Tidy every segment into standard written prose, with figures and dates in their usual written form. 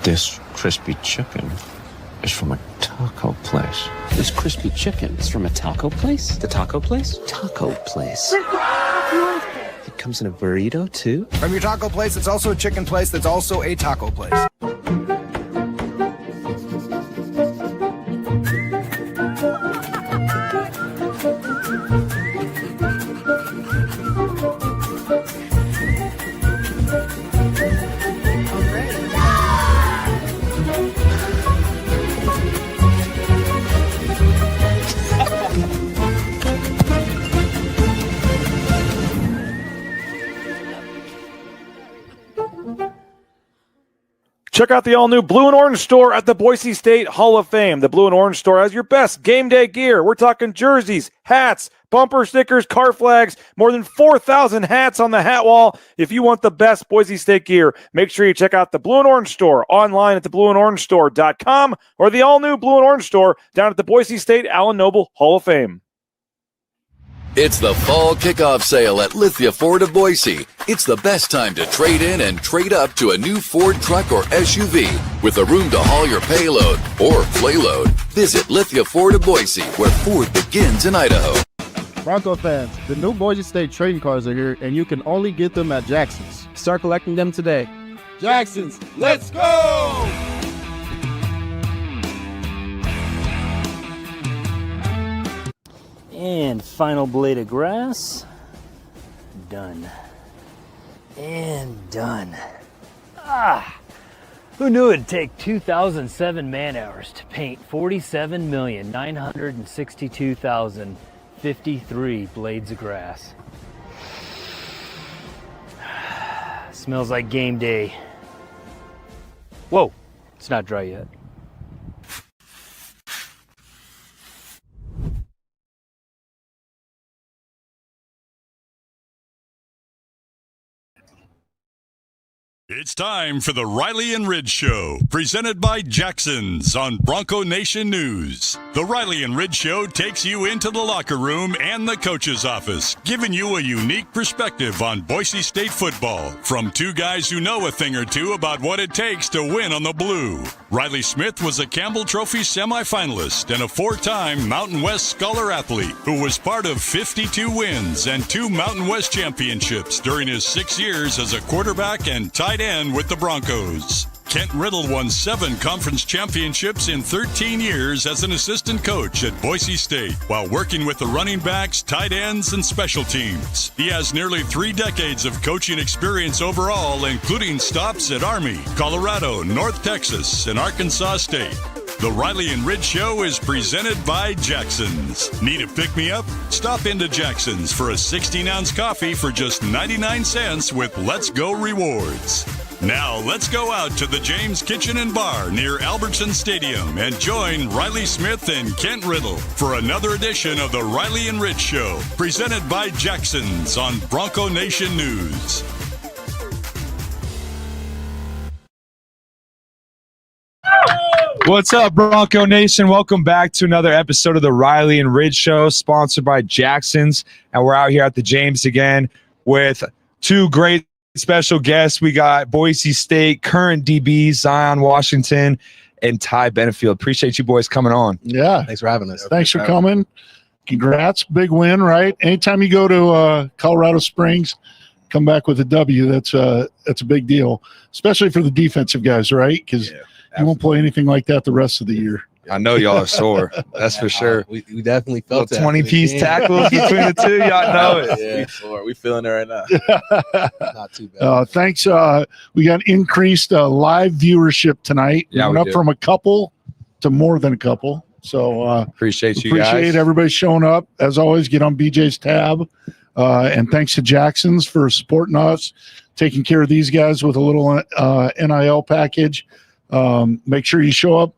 This crispy chicken is from a taco place. This crispy chicken is from a taco place? The taco place? Taco place. It comes in a burrito, too? From your taco place, it's also a chicken place that's also a taco place. Check out the all-new Blue and Orange store at the Boise State Hall of Fame. The Blue and Orange store has your best game day gear. We're talking jerseys, hats, bumper stickers, car flags, more than 4,000 hats on the hat wall. If you want the best Boise State gear, make sure you check out the Blue and Orange store online at theblueandorangestore.com or the all-new Blue and Orange store down at the Boise State Allen Noble Hall of Fame. It's the fall kickoff sale at Lithia Ford of Boise. It's the best time to trade in and trade up to a new Ford truck or SUV with the room to haul your payload or playload. Visit Lithia Ford of Boise, where Ford begins in Idaho. Bronco fans, the new Boise State trading cards are here, and you can only get them at Jackson's. Start collecting them today. Jackson's, let's go! And final blade of grass. Done. And done. Who knew it'd take 2,007 man-hours to paint 47,962,053 blades of grass? Smells like game day. Whoa, it's not dry yet. It's time for the Riley and Ridge Show, presented by Jackson's on Bronco Nation News. The Riley and Ridge Show takes you into the locker room and the coach's office, giving you a unique perspective on Boise State football from two guys who know a thing or two about what it takes to win on the blue. Riley Smith was a Campbell Trophy semifinalist and a four-time Mountain West Scholar athlete who was part of 52 wins and 2 Mountain West championships during his 6 years as a quarterback and tight end with the Broncos. Kent Riddle won 7 conference championships in 13 years as an assistant coach at Boise State while working with the running backs, tight ends, and special teams. He has nearly 3 decades of coaching experience overall, including stops at Army, Colorado, North Texas, and Arkansas State. The Riley and Ridge Show is presented by Jackson's. Need a pick-me-up? Stop into Jackson's for a 16-ounce coffee for just 99 cents with Let's Go Rewards. Now, let's go out to the James Kitchen and Bar near Albertson Stadium and join Riley Smith and Kent Riddle for another edition of the Riley and Ridge Show, presented by Jackson's on Bronco Nation News. What's up, Bronco Nation? Welcome back to another episode of the Riley and Ridge Show, sponsored by Jackson's. And we're out here at the James again with 2 great special guests. We got Boise State current DBs, Zion Washington and Ty Benefield. Appreciate you boys coming on. Yeah. Thanks for having us. Thanks for coming. Congrats. Big win, right? Anytime you go to Colorado Springs, come back with a W, that's a big deal, especially for the defensive guys, right? Because you won't play anything like that the rest of the year. I know y'all are sore. That's for sure. We definitely felt that. 20-piece tackles between the two. Y'all know it. Yeah, we feeling it right now. Not too bad. Thanks. We got increased live viewership tonight. Yeah, went up from a couple to more than a couple. So appreciate you guys. Appreciate everybody showing up. As always, get on BJ's tab. And thanks to Jackson's for supporting us, taking care of these guys with a little NIL package. Make sure you show up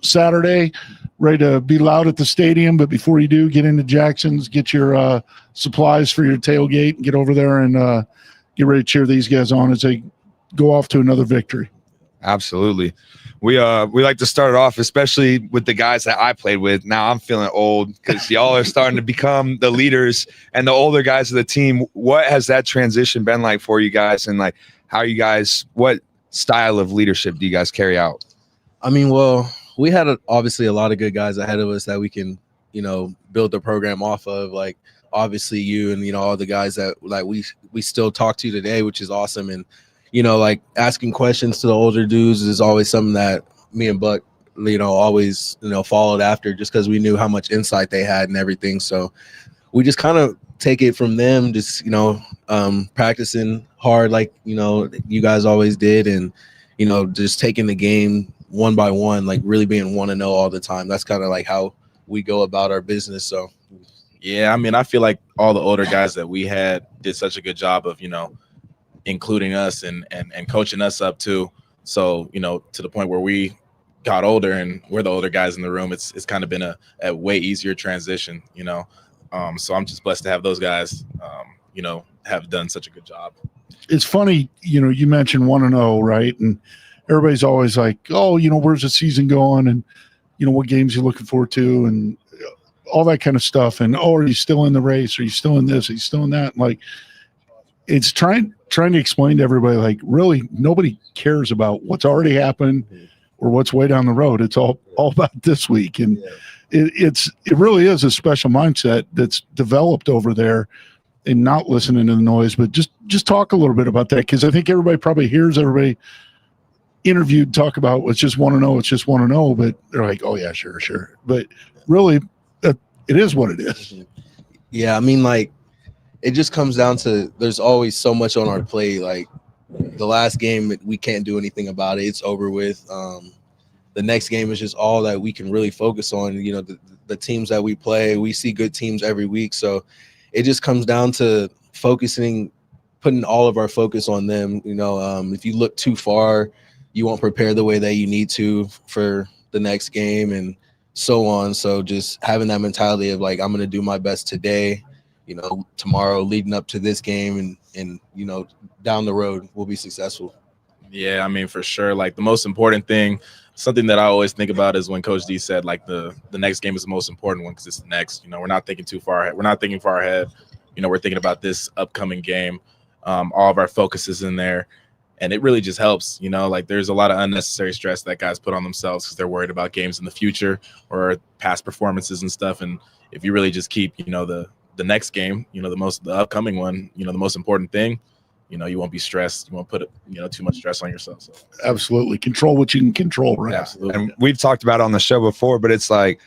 Saturday, ready to be loud at the stadium. But before you do, get into Jackson's, get your supplies for your tailgate, and get over there and get ready to cheer these guys on as they go off to another victory. Absolutely. We like to start it off, especially with the guys that I played with. Now I'm feeling old because y'all are starting to become the leaders and the older guys of the team. What has that transition been like for you guys? And like, how you guys, what style of leadership do you guys carry out? I mean, well, we had obviously a lot of good guys ahead of us that we can, build the program off of. Like obviously you and all the guys that like we still talk to today, which is awesome. And like asking questions to the older dudes is always something that me and Buck, always followed after, just because we knew how much insight they had and everything. So we just kind of take it from them, just practicing hard like you guys always did, and just taking the game one by one, like really being 1-0 all the time. That's kind of like how we go about our business. So yeah, I mean, I feel like all the older guys that we had did such a good job of including us and coaching us up too. So to the point where we got older and we're the older guys in the room, it's kind of been a way easier transition. So I'm just blessed to have those guys have done such a good job. It's funny, you mentioned 1-0, right? And everybody's always like, oh, where's the season going? And, what games you're looking forward to and all that kind of stuff. And, oh, are you still in the race? Are you still in this? Are you still in that? And like, it's trying to explain to everybody, like, really nobody cares about what's already happened or what's way down the road. It's all about this week. And it really is a special mindset that's developed over there, and not listening to the noise, but just talk a little bit about that, because I think everybody probably hears everybody interviewed talk about it's just 1-0, it's just 1-0, but they're like, oh yeah, sure. But really, it is what it is. Yeah, I mean, like, it just comes down to there's always so much on our plate. Like the last game, we can't do anything about it. It's over with. The next game is just all that we can really focus on. The teams that we play, we see good teams every week. So it just comes down to putting all of our focus on them. If you look too far, you won't prepare the way that you need to for the next game and so on. So just having that mentality of like, I'm going to do my best today, tomorrow leading up to this game, and down the road we'll be successful. Yeah, I mean, for sure. Like the most important thing, something that I always think about is when Coach D said like the next game is the most important one, because it's the next. We're not thinking too far ahead. We're not thinking far ahead. We're thinking about this upcoming game. All of our focus is in there, and it really just helps. Like there's a lot of unnecessary stress that guys put on themselves because they're worried about games in the future or past performances and stuff. And if you really just keep the next game, the upcoming one, the most important thing, you won't be stressed. You won't put too much stress on yourself. So. Absolutely. Control what you can control, right? Absolutely. And we've talked about it on the show before, but it's like,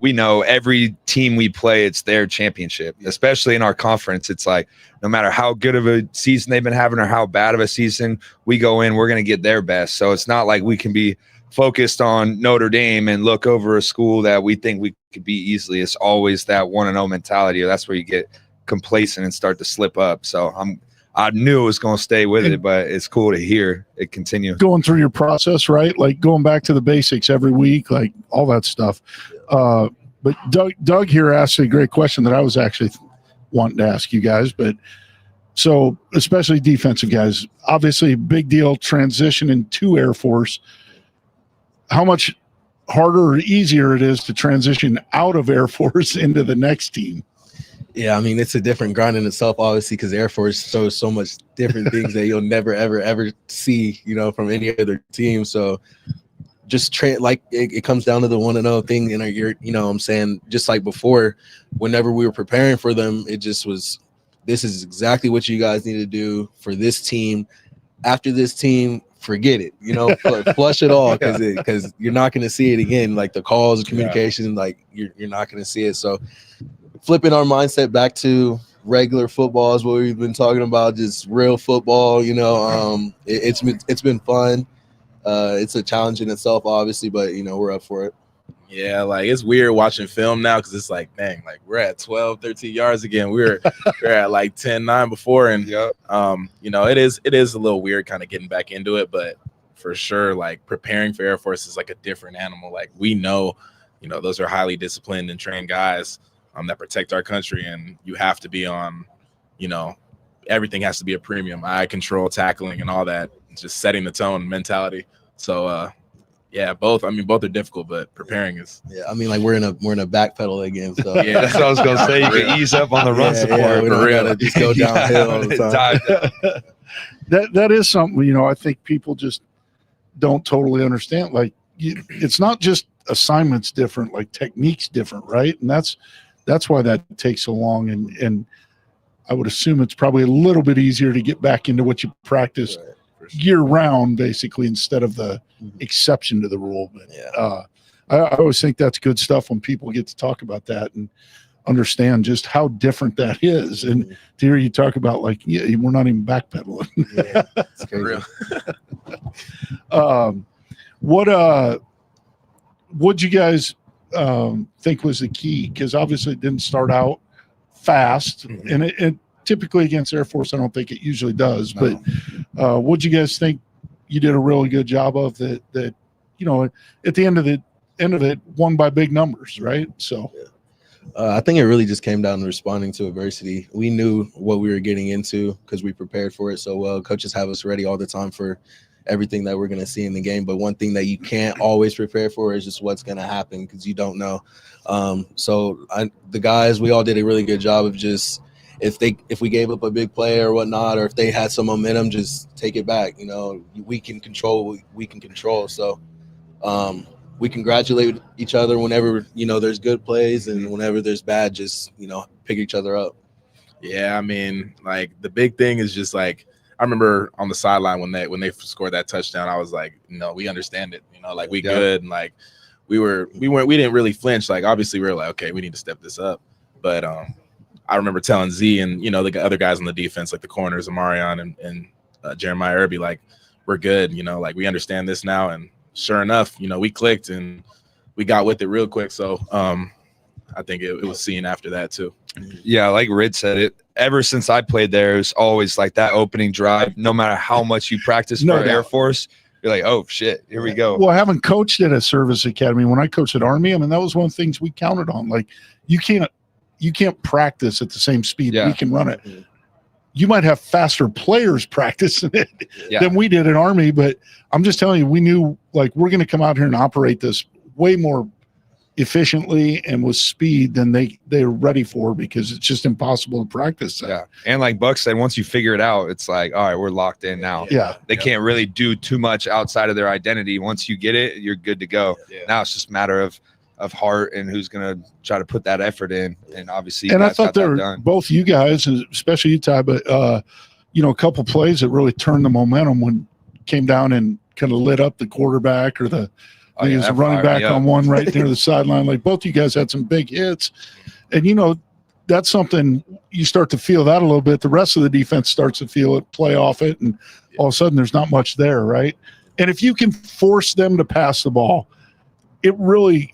we know every team we play, it's their championship, especially in our conference. It's like, no matter how good of a season they've been having or how bad of a season we go in, we're going to get their best. So it's not like we can be focused on Notre Dame and look over a school that we think we could beat easily. It's always that 1-0 mentality. That's where you get complacent and start to slip up. So I knew it was going to stay with it, but it's cool to hear it continue. Going through your process, right? Like going back to the basics every week, like all that stuff. But Doug here asked a great question that I was actually wanting to ask you guys. But so especially defensive guys, obviously big deal transitioning to Air Force. How much harder or easier it is to transition out of Air Force into the next team? Yeah, I mean, it's a different grind in itself, obviously, because Air Force shows so much different things that you'll never, ever see, from any other team. So just it comes down to the 1-0 thing. And you're, I'm saying, just like before, whenever we were preparing for them, it just was, this is exactly what you guys need to do for this team. After this team, forget it, flush it all, because you're not going to see it again. Like the calls, the communication, like you're not going to see it. So flipping our mindset back to regular football is what we've been talking about, just real football. It's been fun. It's a challenge in itself, obviously, but we're up for it. Yeah, like it's weird watching film now because it's like, dang, like we're at 12, 13 yards again. We're at like 10-9 before, and it is a little weird kind of getting back into it, but for sure, like preparing for Air Force is like a different animal. Like we know, those are highly disciplined and trained guys that protect our country, and you have to be on, everything has to be a premium, eye control, tackling, and all that. It's just setting the tone mentality. So Yeah, both. I mean, both are difficult, but preparing is. Yeah, I mean, like we're in a back pedal again. So Yeah, That's what I was gonna say. You can ease up on the run support. Yeah, we don't gotta just go downhill all the time. That is something, you know, I think people just don't totally understand. Like, it's not just assignments different, like techniques different, right? And that's why that takes so long. And I would assume it's probably a little bit easier to get back into what you practice year round, basically, instead of the exception to the rule. But I always think that's good stuff when people get to talk about that and understand just how different that is. And to hear you talk about, like, yeah, we're not even backpedaling. Yeah, it's crazy. What'd you guys think was the key? Because obviously it didn't start out fast, and it typically against Air Force, I don't think it usually does. But what'd you guys think you did a really good job of that you know, at the end of it won by big numbers, right? So I think it really just came down to responding to adversity. We knew what we were getting into because we prepared for it so well. Coaches have us ready all the time for everything that we're going to see in the game. But one thing that you can't always prepare for is just what's going to happen because you don't know. The guys, we all did a really good job of just if we gave up a big play or whatnot, or if they had some momentum, just take it back. You know, we can control. So we congratulate each other whenever, you know, there's good plays, and whenever there's bad, just, you know, pick each other up. Yeah, I mean, like the big thing is just like I remember on the sideline when they scored that touchdown, I was like, no, we understand it, you know, like we good, and like we didn't really flinch. Like obviously we were like, okay, we need to step this up, but I remember telling Z and, you know, the other guys on the defense, like the corners, Amarion and Jeremiah Irby, like we're good, you know, like we understand this now. And sure enough, you know, we clicked and we got with it real quick. So I think it was seen after that too. Yeah, like Rid said, it ever since I played there, it was always like that opening drive. No matter how much you practice for Air Force, you're like, oh shit, here we go. Well, having coached at a service academy, when I coached at Army, I mean, that was one of the things we counted on. Like, you can't practice at the same speed we can run it. You might have faster players practicing it than we did at Army, but I'm just telling you, we knew, like, we're going to come out here and operate this way more efficiently and with speed than they're ready for, because it's just impossible to practice that. Yeah, and like Buck said, once you figure it out, it's like, all right, we're locked in now. Yeah, they can't really do too much outside of their identity. Once you get it, you're good to go. Now it's just a matter of heart and who's going to try to put that effort in. And obviously, and I thought they were both you guys, especially you, Ty, but you know, a couple plays that really turned the momentum when came down and kind of lit up the quarterback or the I think it was a running back on one right near the sideline. Like, both you guys had some big hits, and you know, that's something you start to feel that a little bit. The rest of the defense starts to feel it, play off it, and all of a sudden there's not much there, right? And if you can force them to pass the ball, it really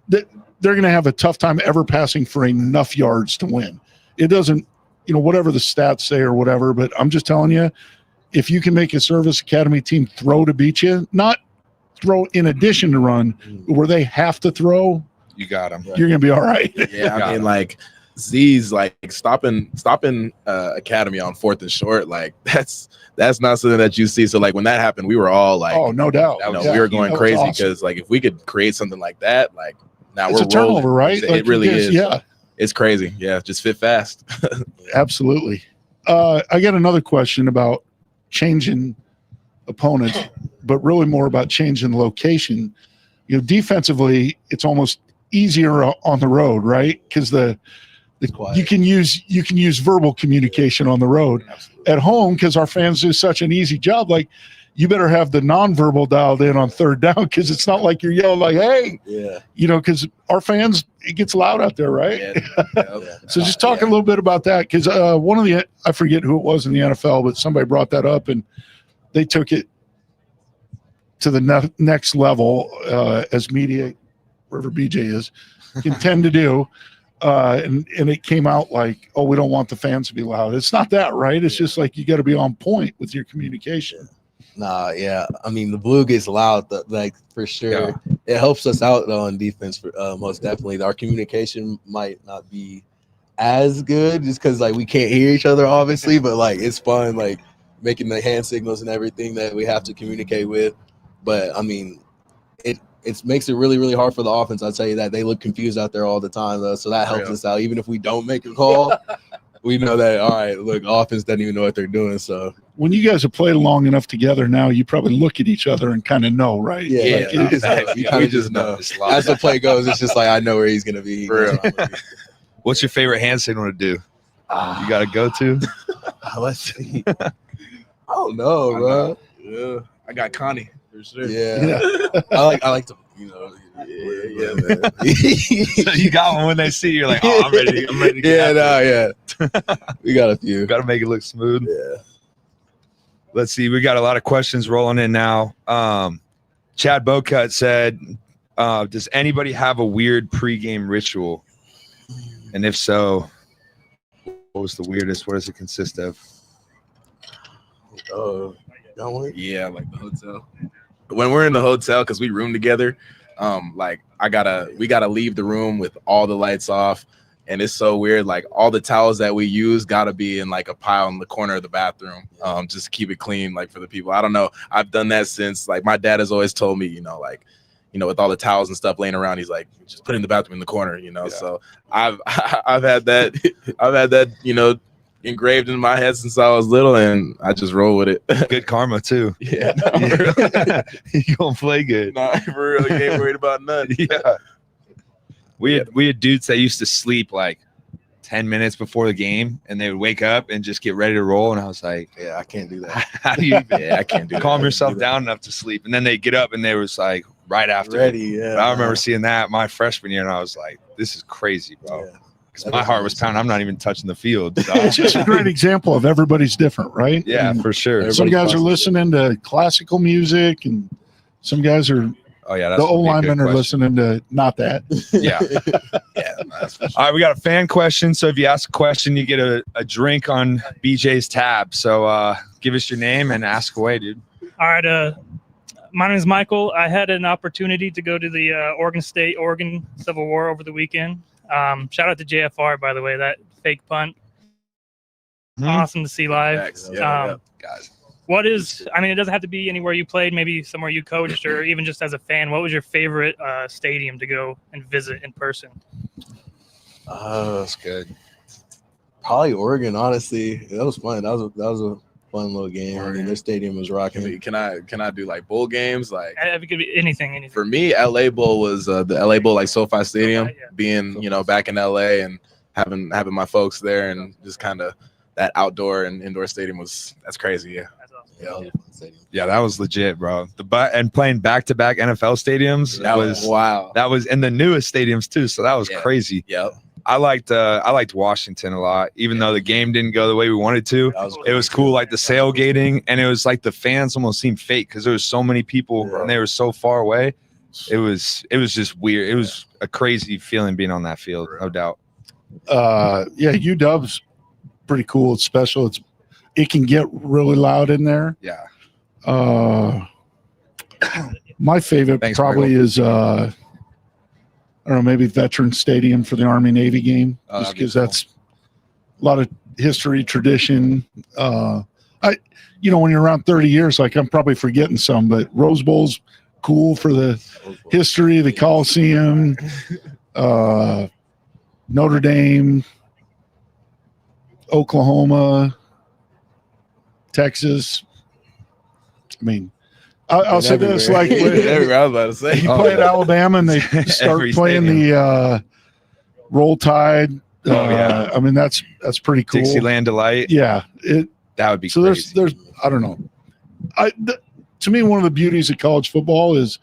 they're going to have a tough time ever passing for enough yards to win. It doesn't, you know, whatever the stats say or whatever, but I'm just telling you, if you can make a service academy team throw to beat you, not throw in addition to run, where they have to throw, you got them. You're going to be all right. Yeah, I mean, like Z's like stopping academy on 4th and short, like that's not something that you see. So like when that happened, we were all like, oh, no doubt. We were going crazy because like if we could create something like that, like now it's we're a turnover, rolling. right? It like really is. Yeah, it's crazy. Yeah, just fit fast. Absolutely. I got another question about changing opponents, but really more about changing location. You know, defensively, it's almost easier on the road, right? Because you can use verbal communication on the road. Absolutely. At home, because our fans do such an easy job, like, you better have the nonverbal dialed in on 3rd down, because it's not like you're yelling like, hey, you know, because our fans, it gets loud out there, right? So just talk a little bit about that, because one of I forget who it was in the NFL, but somebody brought that up and they took it to the next level, as media, wherever BJ is, can tend to do. And it came out like, oh, we don't want the fans to be loud. It's not that, right? It's just like you got to be on point with your communication. Nah, yeah. I mean, the blue gets loud, like, for sure. Yeah. It helps us out on defense, for most definitely. Our communication might not be as good just because, like, we can't hear each other, obviously, but, like, it's fun, like, making the hand signals and everything that we have to communicate with. But, I mean, it makes it really, really hard for the offense. I'll tell you that. They look confused out there all the time, though, so that helps us out. Even if we don't make a call, we know that, all right, look, offense doesn't even know what they're doing. So when you guys have played long enough together now, you probably look at each other and kind of know, right? Yeah, Like, you kind of just know. As the play goes, it's just like, I know where he's going to be. What's your favorite hand signal to do? You got to go to? Let's see. I don't know, bro. Yeah, I got Connie for sure. Yeah. I like to, you know. Yeah, man. So you got one when they see you, you're like, oh, I'm ready to get We got a few. Got to make it look smooth. Yeah. Let's see. We got a lot of questions rolling in now. Chad Bocut said, does anybody have a weird pregame ritual? And if so, what was the weirdest? What does it consist of? Yeah, like the hotel. When we're in the hotel, because we room together, like we gotta leave the room with all the lights off, and it's so weird. Like all the towels that we use gotta be in like a pile in the corner of the bathroom, just to keep it clean, like for the people. I don't know. I've done that since like my dad has always told me, with all the towels and stuff laying around, he's like, just put it in the bathroom in the corner, So I've had that, engraved in my head since I was little, and I just roll with it. Good karma too. Yeah, you gonna play good. Nah, for real, you ain't worried about nothing. Yeah. We had dudes that used to sleep like 10 minutes before the game, and they would wake up and just get ready to roll. And I was like, yeah, I can't do that. How do you I can't do calm yourself down enough to sleep? And then they get up and they was like right after. Ready, yeah. But I remember seeing that my freshman year, and I was like, this is crazy, bro. Yeah. Because my heart was pounding. I'm not even touching the field. So. it's just a great example of everybody's different, right? Yeah, And for sure. some guys are listening to classical music, and some guys are. Oh yeah, the O linemen are listening to not that. Yeah. All right, we got a fan question. So if you ask a question, you get a drink on BJ's tab. So give us your name and ask away, dude. All right. My name is Michael. I had an opportunity to go to the Oregon Civil War over the weekend. Shout out to JFR, by the way, that fake punt. Awesome to see live. Guys. It doesn't have to be anywhere you played, maybe somewhere you coached, or even just as a fan. What was your favorite stadium to go and visit in person? That's good. Probably Oregon, honestly. That was fun. That was a fun little game. I mean, their stadium was rocking. Can I do like bowl games? Like it could be anything. For me, LA Bowl was the LA Bowl, like SoFi Stadium, being back in LA and having my folks there, and just kind of that outdoor and indoor stadium that's crazy. Yeah. Yeah, that was legit, bro. And playing back-to-back NFL stadiums, that was wow. That was in the newest stadiums too, so that was crazy. Yep. I liked Washington a lot, even though the game didn't go the way we wanted to. It was cool, like the sailgating, and it was like the fans almost seemed fake because there was so many people and they were so far away. It was just weird. It was a crazy feeling being on that field, no doubt. UW's pretty cool. It's special. It can get really loud in there. Yeah. My favorite probably is I don't know, maybe Veteran Stadium for the Army Navy game, just because that's a lot of history, tradition. When you're around 30 years, like I'm probably forgetting some, but Rose Bowl's cool for the history, the Coliseum, Notre Dame, Oklahoma, Texas. I mean, I'll say this: like, I was about to say, you play at Alabama and they start playing the Roll Tide. I mean, that's pretty cool. Dixieland Delight. Yeah, that would be. So crazy. there's I don't know. To me, one of the beauties of college football is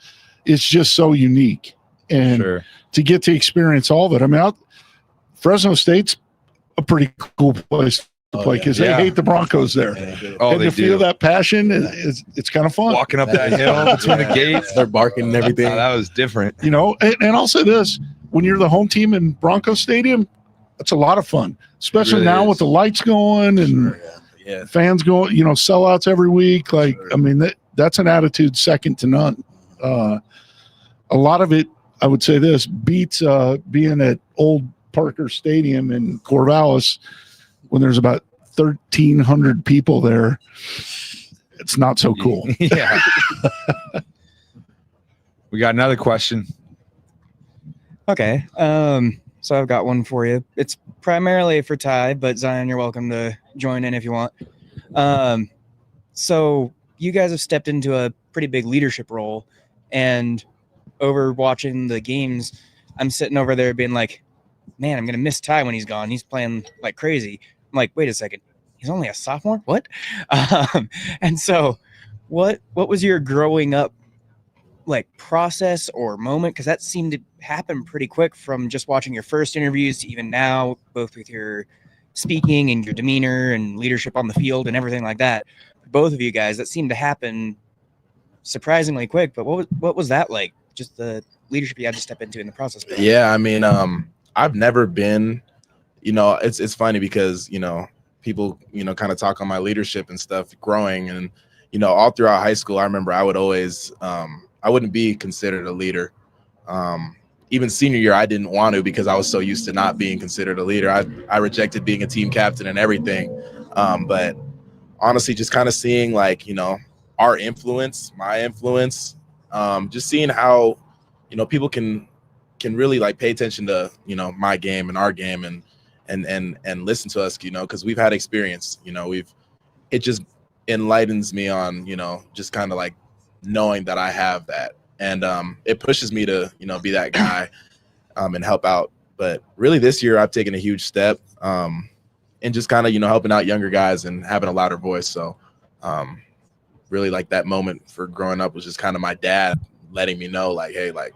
it's just so unique, and to get to experience all of it. I mean, Fresno State's a pretty cool place to play because they hate the Broncos there. And to feel that passion, it's kind of fun. Walking up that hill between the gates, they're barking and everything. That was different. And I'll say this: when you're the home team in Bronco Stadium, it's a lot of fun, especially really now with the lights going and fans going. Sellouts every week. Like, I mean, that's an attitude second to none. A lot of it, I would say this, beats being at old Parker Stadium in Corvallis when there's about 1,300 people there. It's not so cool. Yeah. We got another question. Okay. So I've got one for you. It's primarily for Ty, but Zion, you're welcome to join in if you want. So you guys have stepped into a pretty big leadership role, and over watching the games, I'm sitting over there being like, man, I'm going to miss Ty when he's gone. He's playing like crazy. I'm like, wait a second. He's only a sophomore? What? And so what was your growing up like process or moment? Because that seemed to happen pretty quick from just watching your first interviews to even now, both with your speaking and your demeanor and leadership on the field and everything like that. Both of you guys, that seemed to happen surprisingly quick. But what was that like? Just the leadership you had to step into in the process? Yeah, I mean, I've never been, it's funny because, people, kind of talk on my leadership and stuff growing. And, all throughout high school, I remember I would always, I wouldn't be considered a leader. Even senior year, I didn't want to because I was so used to not being considered a leader. I rejected being a team captain and everything. But honestly, just kind of seeing like, our influence, my influence, just seeing how, people can really like pay attention to, my game and our game and listen to us, because we've had experience, it just enlightens me on, just kind of like knowing that I have that. And it pushes me to, be that guy and help out. But really this year I've taken a huge step and just kind of, helping out younger guys and having a louder voice. So really like that moment for growing up was just kind of my dad letting me know like, hey, like,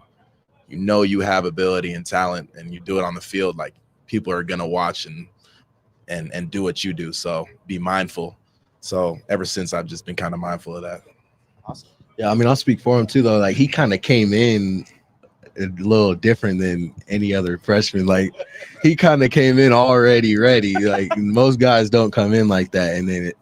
you have ability and talent and you do it on the field. Like people are going to watch and do what you do. So be mindful. So ever since I've just been kind of mindful of that. Awesome. Yeah, I mean, I'll speak for him too, though. Like, he kind of came in a little different than any other freshman. Like, he kind of came in already ready. Like, most guys don't come in like that. And then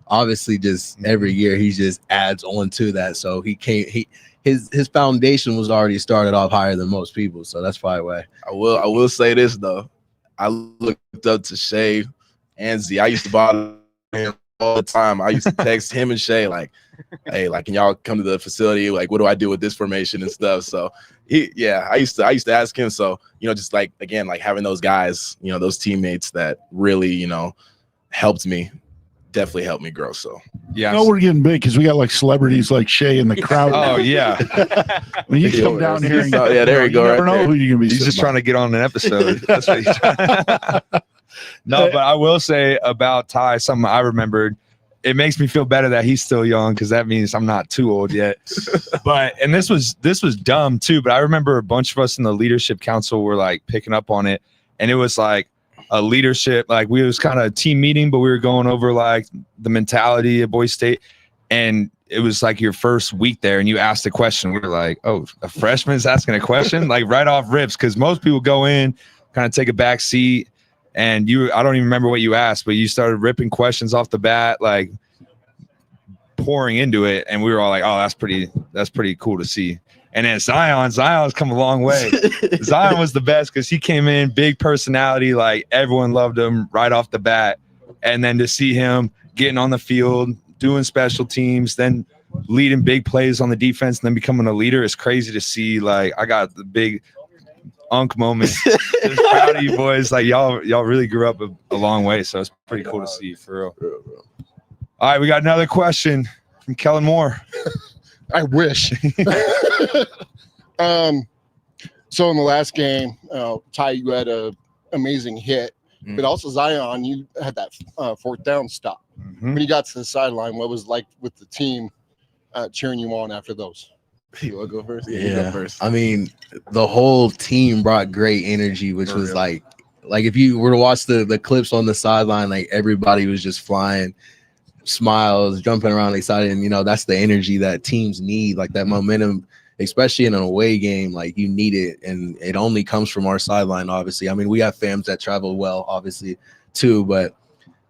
obviously just every year he just adds on to that. So his foundation was already started off higher than most people. So that's probably why. I will say this, though. I looked up to Shay and Z. I used to bother him all the time. I used to text him and Shay like, hey, like, can y'all come to the facility? Like, what do I do with this formation and stuff? So I used to ask him. So, just like, again, like having those guys, those teammates that really, helped me, definitely helped me grow. So yeah, we're getting big because we got like celebrities like Shay in the crowd. Oh yeah. When you come down here, and, there you go. You never know who you're gonna be. He's just trying to get on an episode. That's what he's trying. No, but I will say about Ty, something I remembered. It makes me feel better that he's still young because that means I'm not too old yet. And this was dumb too. But I remember a bunch of us in the leadership council were like picking up on it, and it was like a leadership, like we was kind of a team meeting, but we were going over like the mentality of Boise State, and it was like your first week there, and you asked a question. We were like, oh, a freshman's asking a question, like right off rips, because most people go in, kind of take a back seat. And I don't even remember what you asked, but you started ripping questions off the bat, like pouring into it. And we were all like, oh, that's pretty cool to see. And then Zion's come a long way. Zion was the best because he came in, big personality, like everyone loved him right off the bat. And then to see him getting on the field, doing special teams, then leading big plays on the defense, and then becoming a leader is crazy to see. Like, I got the big Unk moment. Just proud of you boys. Like y'all really grew up a long way. So it's pretty cool to see, for real. All right, we got another question from Kellen Moore. I wish. So in the last game, Ty, you had an amazing hit, but also Zion, you had that fourth down stop. When you got to the sideline, what was it like with the team cheering you on after those? You want to go first? Yeah, you go first. I mean, the whole team brought great energy, which was like if you were to watch the clips on the sideline, like everybody was just flying, smiles, jumping around, excited. And, that's the energy that teams need, like that momentum, especially in an away game. Like, you need it, and it only comes from our sideline, obviously. I mean, we have fans that travel well, obviously, too, but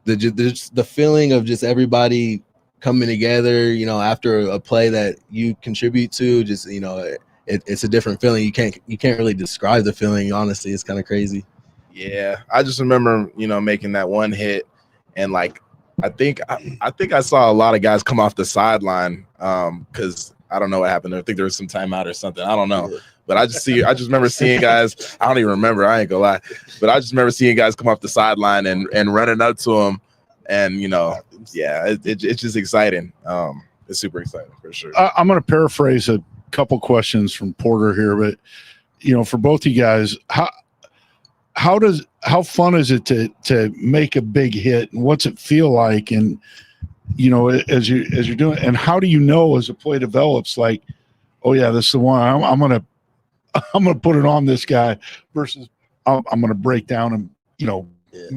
the feeling of just everybody coming together, after a play that you contribute to, just, it's a different feeling. You can't really describe the feeling. Honestly, it's kind of crazy. Yeah. I just remember, making that one hit, and like, I think I saw a lot of guys come off the sideline because I don't know what happened there. I think there was some timeout or something. I don't know. But I just remember seeing guys. I don't even remember. I ain't gonna lie. But I just remember seeing guys come off the sideline and running up to him, and it's just exciting. It's super exciting for sure. I'm going to paraphrase a couple questions from Porter here, but for both you guys, how fun is it to make a big hit, and what's it feel like, and as you're doing, and how do you know as a play develops, like, oh yeah, this is the one I'm gonna put it on this guy, versus I'm gonna break down and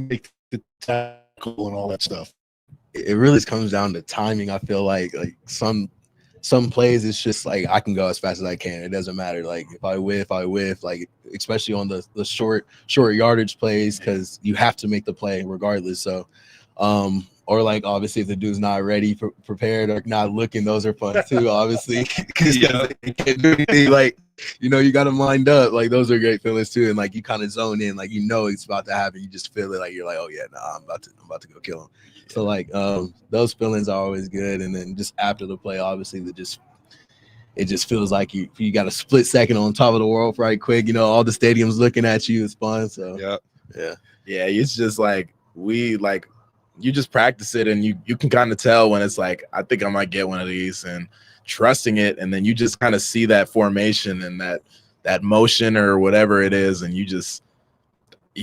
make the tackle and all that stuff. It really comes down to timing. I feel like some plays, it's just like I can go as fast as I can. It doesn't matter. Like if I whiff, like especially on the short yardage plays, because you have to make the play regardless. So, or like obviously if the dude's not ready, prepared, or not looking, those are fun too. Obviously, because they can't do anything. Like you got them lined up. Like those are great feelings too. And like you kind of zone in, like it's about to happen. You just feel it. Like you're like, oh yeah, I'm about to go kill him. So like those feelings are always good. And then just after the play, obviously it just feels like you got a split second on top of the world right quick. All the stadiums looking at you. It's fun. So yeah. It's just like you just practice it, and you can kind of tell when it's like, I think I might get one of these, and trusting it, and then you just kind of see that formation and that motion or whatever it is, and you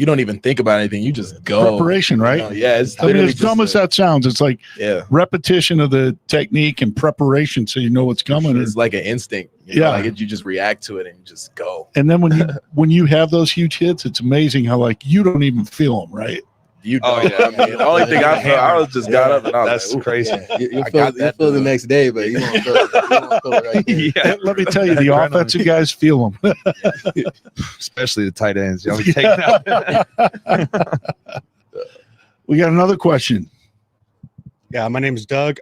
don't even think about anything. You just go. Preparation, right? It's as dumb as that sounds, it's like repetition of the technique and preparation, so you know what's coming. It's like an instinct. You just react to it and you just go. And then when you have those huge hits, it's amazing how you don't even feel them, right? You don't. The only thing I felt, I was just got up and I was that's crazy. You feel the next day, but you won't feel it right there. Let me tell you, the offensive guys feel them. Especially the tight ends. We take that. We got another question. Yeah, my name is Doug.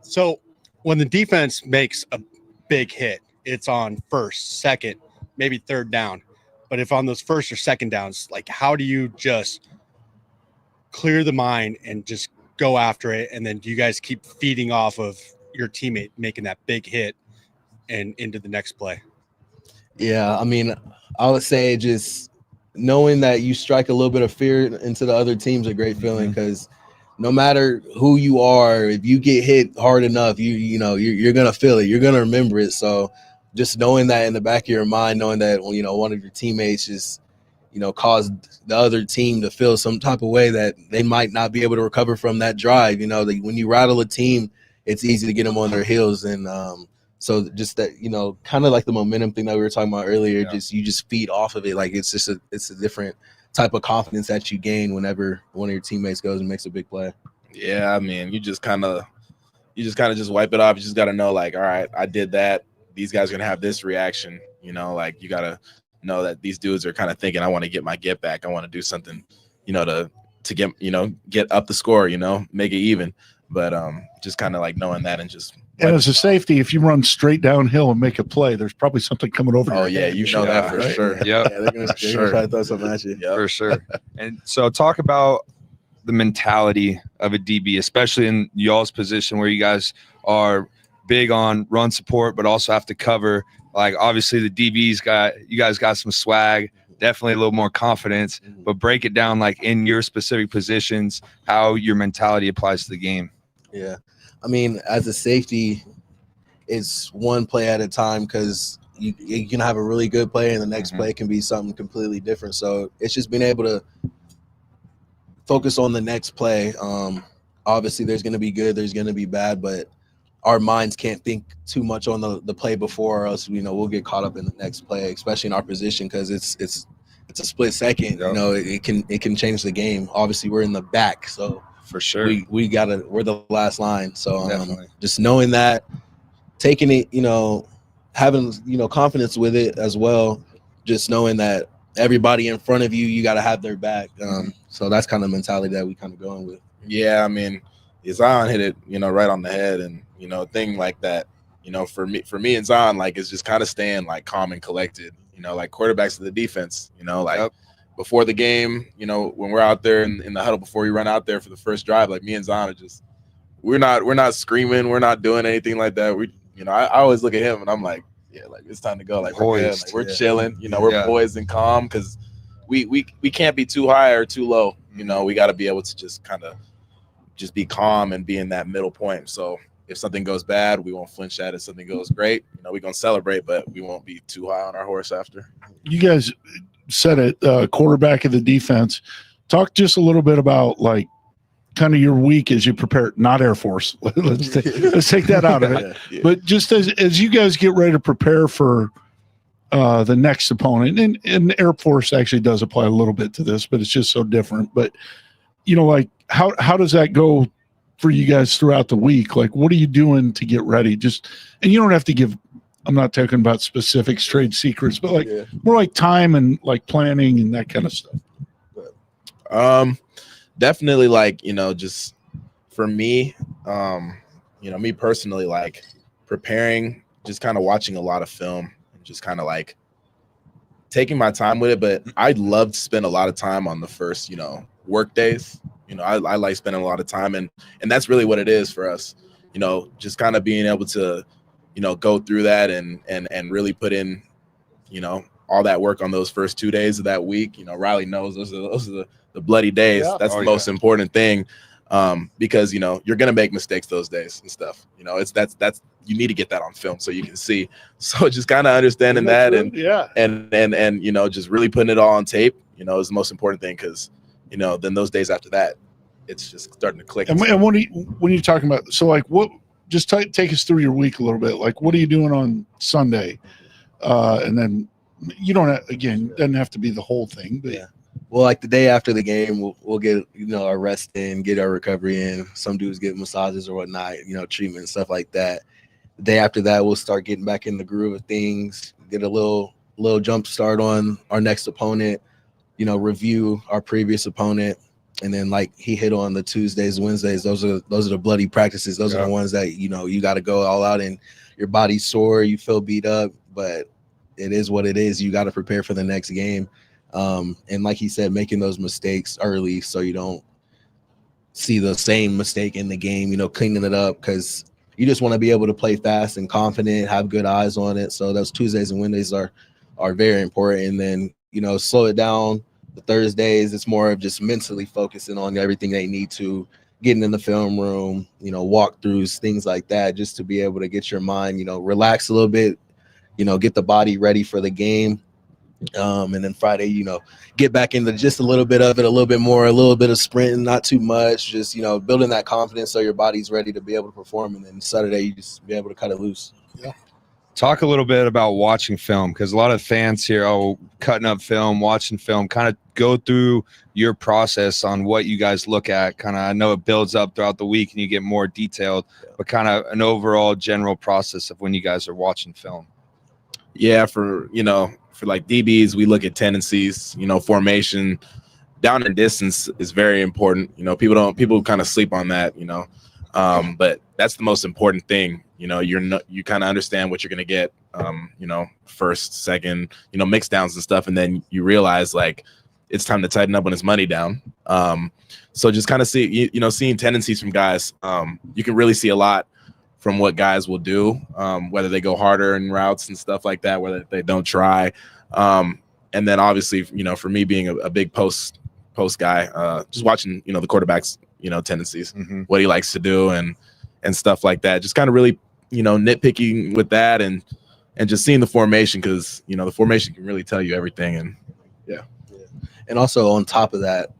So when the defense makes a big hit, it's on first, second, maybe third down. But if on those first or second downs, like how do you just clear the mind and just go after it? And then do you guys keep feeding off of your teammate making that big hit and into the next play? Yeah, I mean, I would say just knowing that you strike a little bit of fear into the other team's a great feeling, because no matter who you are, if you get hit hard enough, you're gonna feel it, you're gonna remember it. So just knowing that in the back of your mind, knowing that one of your teammates just caused the other team to feel some type of way that they might not be able to recover from that drive. When you rattle a team, it's easy to get them on their heels. And so just that, kind of like the momentum thing that we were talking about earlier, you just feed off of it. Like it's a different type of confidence that you gain whenever one of your teammates goes and makes a big play. Yeah, I mean, you just kind of just wipe it off. You just got to know, like, all right, I did that. These guys are going to have this reaction. You got to know that these dudes are kind of thinking, I want to get my get back. I want to do something, to get, get up the score, make it even. But just kind of like knowing that and just. And as a safety, if you run straight downhill and make a play, there's probably something coming over. Oh yeah, that for sure. Yep. Yeah, they're gonna try to throw something at you. For sure. And so talk about the mentality of a DB, especially in y'all's position where you guys are big on run support, but also have to cover. Like obviously the DBs you guys got some swag, definitely a little more confidence, but break it down like in your specific positions, how your mentality applies to the game. Yeah. I mean, as a safety, it's one play at a time, because you can have a really good play and the next play can be something completely different. So it's just being able to focus on the next play. Obviously, there's going to be good, there's going to be bad, but our minds can't think too much on the play before, or else we'll get caught up in the next play, especially in our position, because it's a split second. It can change the game. Obviously, we're in the back, so. For sure. We're the last line. So just knowing that, taking it, having, confidence with it as well. Just knowing that everybody in front of you got to have their back. So that's kind of the mentality that we kind of going with. Yeah. I mean, Zion hit it, right on the head, and, a thing like that, for me and Zion, like, it's just kind of staying like calm and collected, like quarterbacks of the defense, before the game, when we're out there in the huddle before we run out there for the first drive, like me and Zion are just, we're not screaming, we're not doing anything like that. I always look at him and I'm like, yeah, like it's time to go. Like we're good. Like, we're chilling. We're poised and calm because we can't be too high or too low. We got to be able to just kind of just be calm and be in that middle point. So if something goes bad, we won't flinch at it. If something goes great, we're gonna celebrate, but we won't be too high on our horse after. You guys said it, quarterback of the defense. Talk just a little bit about like kind of your week as you prepare, not Air Force. let's take that out of it. Yeah. But just as you guys get ready to prepare for the next opponent, and Air Force actually does apply a little bit to this, but it's just so different. But like how does that go for you guys throughout the week? Like, what are you doing to get ready? And you don't have to give. I'm not talking about specific trade secrets, but like more like time and like planning and that kind of stuff. Definitely like, just for me, me personally, like preparing, just kind of watching a lot of film and just kind of like taking my time with it. But I'd love to spend a lot of time on the first, work days. I like spending a lot of time and that's really what it is for us, just kind of being able to, go through that and really put in, all that work on those first 2 days of that week. Riley knows those are the bloody days. Yeah. That's the most important thing. Because, you're going to make mistakes those days and stuff, that's, you need to get that on film so you can see. So just kind of understanding that and just really putting it all on tape, is the most important thing. Cause, then those days after that, it's just starting to click. And when you're talking about, so like what, just take us through your week a little bit. Like, what are you doing on Sunday? And then you don't have, again, doesn't have to be the whole thing, but well, like the day after the game, we'll get, our rest in, get our recovery in. Some dudes get massages or whatnot, treatment and stuff like that. The day after that, we'll start getting back in the groove of things, get a little jump start on our next opponent, review our previous opponent. And then like he hit on the Tuesdays, Wednesdays, those are the bloody practices. Those are the ones that, you got to go all out and your body's sore, you feel beat up, but it is what it is. You got to prepare for the next game. And like he said, making those mistakes early so you don't see the same mistake in the game, cleaning it up because you just want to be able to play fast and confident, have good eyes on it. So those Tuesdays and Wednesdays are very important. And then, slow it down. The Thursdays, it's more of just mentally focusing on everything they need to, getting in the film room, walkthroughs, things like that, just to be able to get your mind, relax a little bit, get the body ready for the game. And then Friday, get back into just a little bit of it, a little bit more, a little bit of sprinting, not too much, just, building that confidence so your body's ready to be able to perform. And then Saturday, you just be able to cut it loose. Yeah. Talk a little bit about watching film because a lot of fans here, cutting up film, watching film, kind of go through your process on what you guys look at. Kind of, I know it builds up throughout the week and you get more detailed, but kind of an overall general process of when you guys are watching film. Yeah, for like DBs, we look at tendencies, formation, down and distance is very important. People kind of sleep on that, but that's the most important thing. You kind of understand what you're going to get, first, second, mix downs and stuff. And then you realize like it's time to tighten up when it's money down. So just kind of seeing tendencies from guys, you can really see a lot from what guys will do, whether they go harder in routes and stuff like that, whether they don't try. And then obviously, for me being a big post guy, just watching, the quarterback's, tendencies, what he likes to do and stuff like that. Just kind of really, nitpicking with that and just seeing the formation because, the formation can really tell you everything. And yeah. And also on top of that,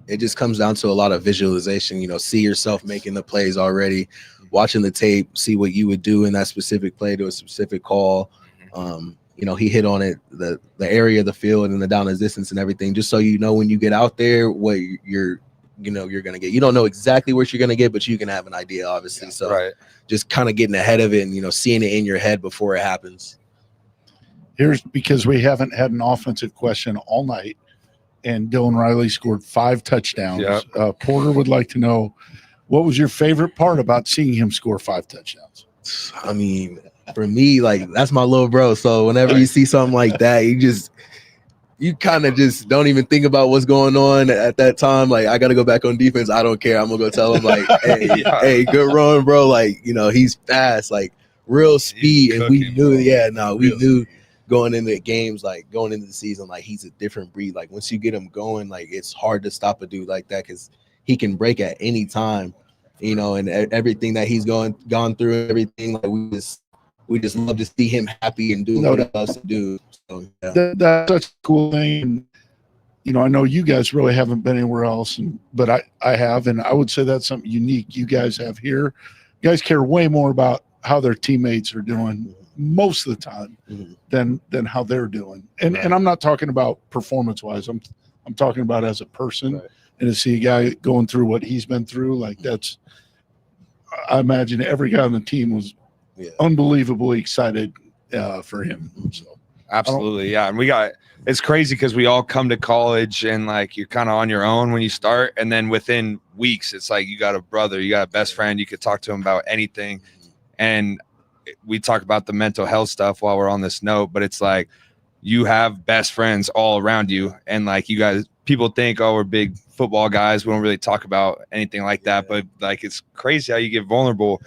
it just comes down to a lot of visualization, see yourself making the plays already, watching the tape, see what you would do in that specific play to a specific call. He hit on it, the area of the field and the down and distance and everything, just so when you get out there, what you're going to get. You don't know exactly what you're going to get, but you can have an idea, obviously. So just kind of getting ahead of it and, seeing it in your head before it happens. Here's because we haven't had an offensive question all night, and Dylan Riley scored 5 touchdowns. Yep. Porter would like to know, what was your favorite part about seeing him score 5 touchdowns? I mean, for me, like, that's my little bro. So whenever you see something like that, you kind of just don't even think about what's going on at that time. Like, I got to go back on defense. I don't care. I'm going to go tell him, like, hey, good run, bro. Like, he's fast. Like, real speed, and we knew, we Real knew going into games, like going into the season, like he's a different breed. Like once you get him going, like it's hard to stop a dude like that because he can break at any time, you know, and everything that he's gone through, and everything. Like we just love to see him happy and doing what he loves to do. So, yeah. That's such a cool thing. And, you know, I know you guys really haven't been anywhere else, but I have, and I would say that's something unique you guys have here. You guys care way more about how their teammates are doing most of the time than how they're doing. And I'm not talking about performance-wise. I'm talking about as a person. Right. And to see a guy going through what he's been through, like that's – I imagine every guy on the team was unbelievably excited for him. So absolutely, yeah. And it's crazy because we all come to college and like you're kind of on your own when you start, and then within weeks it's like you got a brother, you got a best friend, you could talk to him about anything. And we talk about the mental health stuff while we're on this note, but it's like you have best friends all around you, and like you guys, people think, oh, we're big football guys, we don't really talk about anything like that, but like it's crazy how you get vulnerable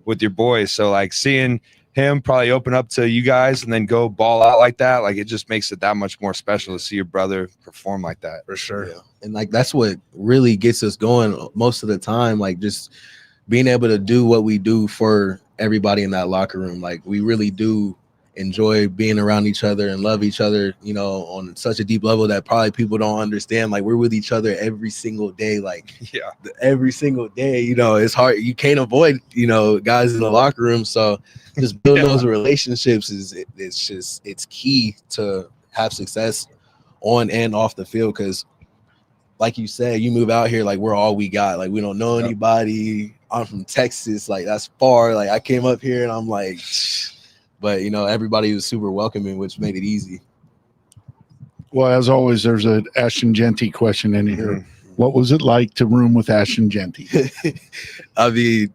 with your boys. So like seeing him probably open up to you guys and then go ball out like that, like it just makes it that much more special to see your brother perform like that. For sure. Yeah. And like that's what really gets us going most of the time, like just being able to do what we do for everybody in that locker room. Like we really do enjoy being around each other and love each other, you know, on such a deep level that probably people don't understand. Like we're with each other every single day, like every single day, you know, it's hard. You can't avoid, you know, guys in the locker room. So just building those relationships it's key to have success on and off the field. Cause like you said, you move out here, like we're all we got. Like we don't know anybody. I'm from Texas. Like that's far. Like I came up here and I'm like, but you know, everybody was super welcoming, which made it easy. Well, as always, there's an Ashton Jeanty question in here. What was it like to room with Ashton Jeanty? I mean,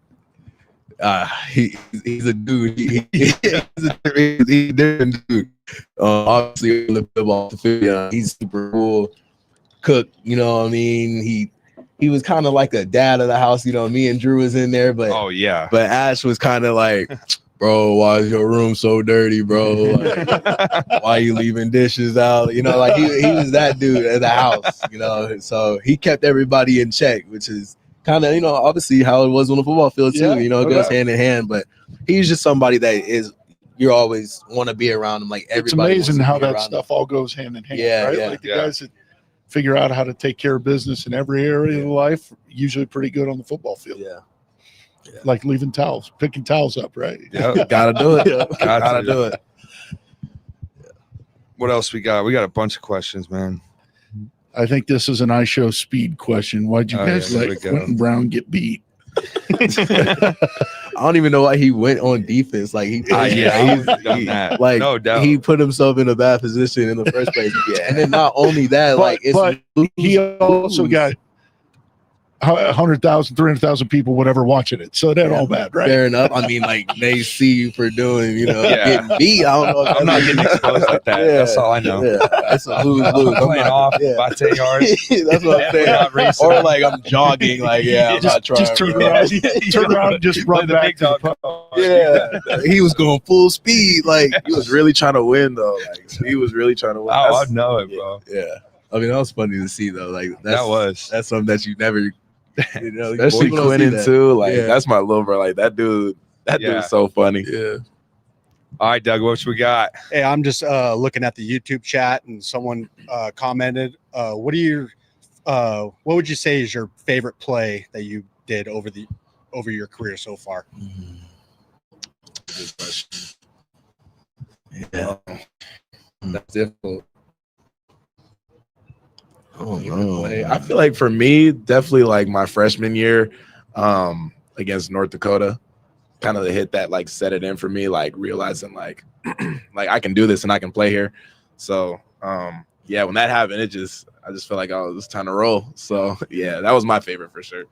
he's a dude. He's a different dude. Obviously, on the football field, he's super cool. Cook, you know what I mean? He was kind of like a dad of the house. You know, me and Drew was in there, but but Ash was kind of like, bro, why is your room so dirty, bro? Like, why are you leaving dishes out? You know, like he was that dude at the house, you know. So he kept everybody in check, which is kind of, you know, obviously how it was on the football field too. You know, it goes hand in hand. But he's just somebody that you always want to be around him. Like everybody. It's amazing how that stuff all goes hand in hand. Right? Yeah, like the guys that figure out how to take care of business in every area of life, usually pretty good on the football field. Yeah. Like leaving towels, picking towels up, right? Yeah, gotta do it. Gotta do it. What else we got? We got a bunch of questions, man. I think this is an iShow speed question. Why'd you guys let Quentin Brown get beat? I don't even know why he went on defense. Like he like no doubt. He put himself in a bad position in the first place. And then not only that, but he also got 100,000, 300,000 people, whatever, watching it. So that all bad, right? Fair enough. I mean, like they see you for doing, you know, getting beat. I don't know. I'm not getting exposed like that. That's all I know. Yeah. That's a lose-lose. I'm playing off by 10 yards. That's what I'm saying. Or like I'm jogging. Like I'm not trying. Just turn around and just run back. He was going full speed. Like he was really trying to win, though. Like he was really trying to win. Oh, I know it, bro. Yeah. I mean, that was funny to see, though. Like that's something that you never. You know, especially Quentin too. Like that's my little bro. Like that dude is so funny. Yeah. All right, Doug, what we got? Hey, I'm just looking at the YouTube chat, and someone commented, what would you say is your favorite play that you did over your career so far? Good question. Yeah. That's difficult. Oh no! I feel like for me, definitely like my freshman year against North Dakota, kind of the hit that like set it in for me, like realizing like like I can do this and I can play here. So yeah, when that happened, I just felt like it was time to roll. So yeah, that was my favorite for sure.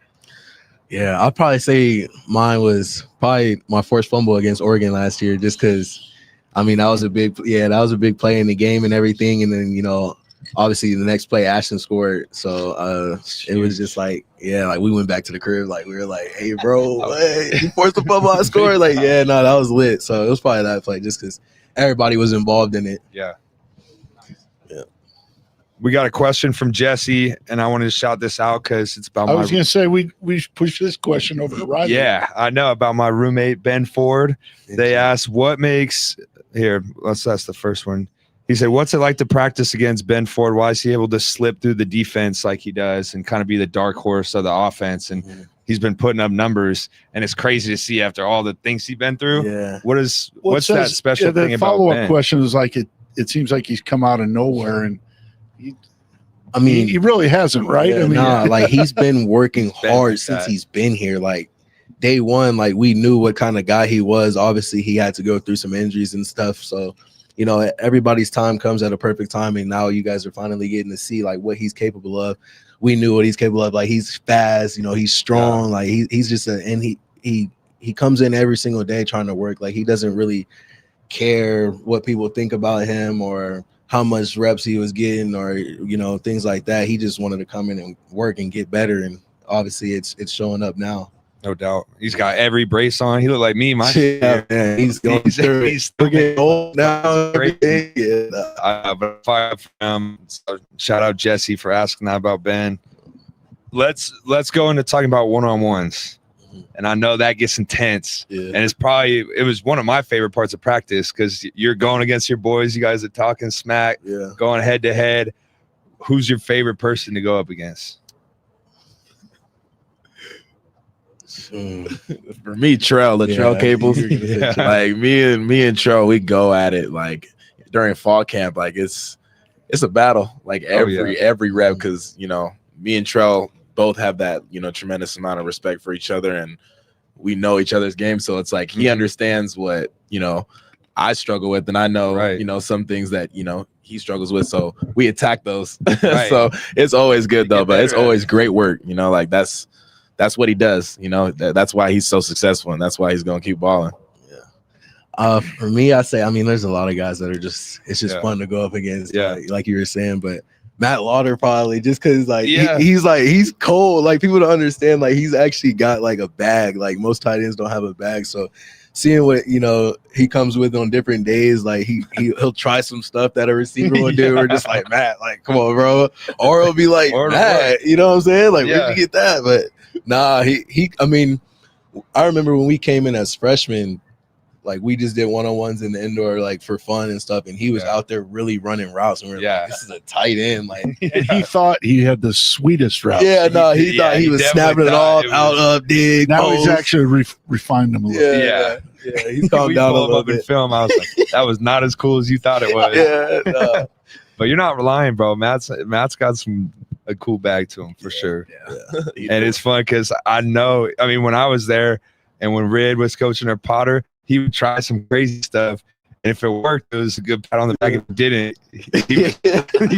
Yeah, I'd probably say mine was probably my forced fumble against Oregon last year, just because I mean that was a big play in the game and everything, and then you know. obviously the next play Ashton scored. So it was just like, yeah, like we went back to the crib. Like we were like, hey, bro, hey, you forced the fumble, I scored. Like, yeah, no, that was lit. So it was probably that play just because everybody was involved in it. Yeah. Yeah. We got a question from Jesse, and I wanted to shout this out because it's about I was going to say we should push this question over to Riley. Yeah, I know, about my roommate, Ben Ford. They asked, what makes – here, let's ask the first one. He said, what's it like to practice against Ben Ford? Why is he able to slip through the defense like he does and kind of be the dark horse of the offense? And he's been putting up numbers, and it's crazy to see after all the things he's been through. Yeah. What's that special thing about Ben? The follow-up question is like it seems like he's come out of nowhere, and he really hasn't, right? Yeah, I mean, like he's been working hard since he's been here. Like day one, like we knew what kind of guy he was. Obviously, he had to go through some injuries and stuff. So, you know, everybody's time comes at a perfect time, and now you guys are finally getting to see like what he's capable of. We knew what he's capable of. Like he's fast, you know, he's strong. Like he's just he comes in every single day trying to work. Like he doesn't really care what people think about him or how much reps he was getting or, you know, things like that. He just wanted to come in and work and get better. And obviously it's showing up now. No doubt. He's got every brace on. He looked like me. Yeah, man. He's going through it. We're getting old now. Shout out Jesse for asking that about Ben. Let's go into talking about one-on-ones. And I know that gets intense. Yeah. And it was one of my favorite parts of practice because you're going against your boys. You guys are talking smack, going head to head. Who's your favorite person to go up against? For me, Latrell Cables. Like me and Trell, we go at it like during fall camp. Like it's a battle. Like every rep, because you know me and Trell both have that, you know, tremendous amount of respect for each other, and we know each other's game. So it's like he understands what, you know, I struggle with, and I know, you know, some things that, you know, he struggles with. So we attack those. So it's always good though, but it's always great work. You know, like that's what he does. You know, that's why he's so successful, and that's why he's gonna keep balling. For me, I say, I mean, there's a lot of guys that are it's just fun to go up against. Like you were saying, but Matt Lauder probably just because he's cold. Like people don't understand. Like he's actually got like a bag. Like most tight ends don't have a bag. So seeing what, you know, he comes with on different days, like he'll try some stuff that a receiver would do. Or just like, Matt, like come on, bro. Or he'll be like, Matt, you know what I'm saying? Like where'd you get that? But nah, I mean, I remember when we came in as freshmen. Like we just did one-on-ones in the indoor, like for fun and stuff, and he was out there really running routes, and we were like, "This is a tight end." Like, and he thought he had the sweetest route. Yeah, no, he thought he was snapping it off, out up, dig. Now he's actually refined him a little. Yeah, he's calmed down a little bit. In film, I was like, "That was not as cool as you thought it was." No. But you're not relying, bro. Matt's got a cool bag to him for sure. And it's fun because I know. I mean, when I was there, and when Rid was coaching or Potter, he would try some crazy stuff, and if it worked, it was a good pat on the back. If it didn't,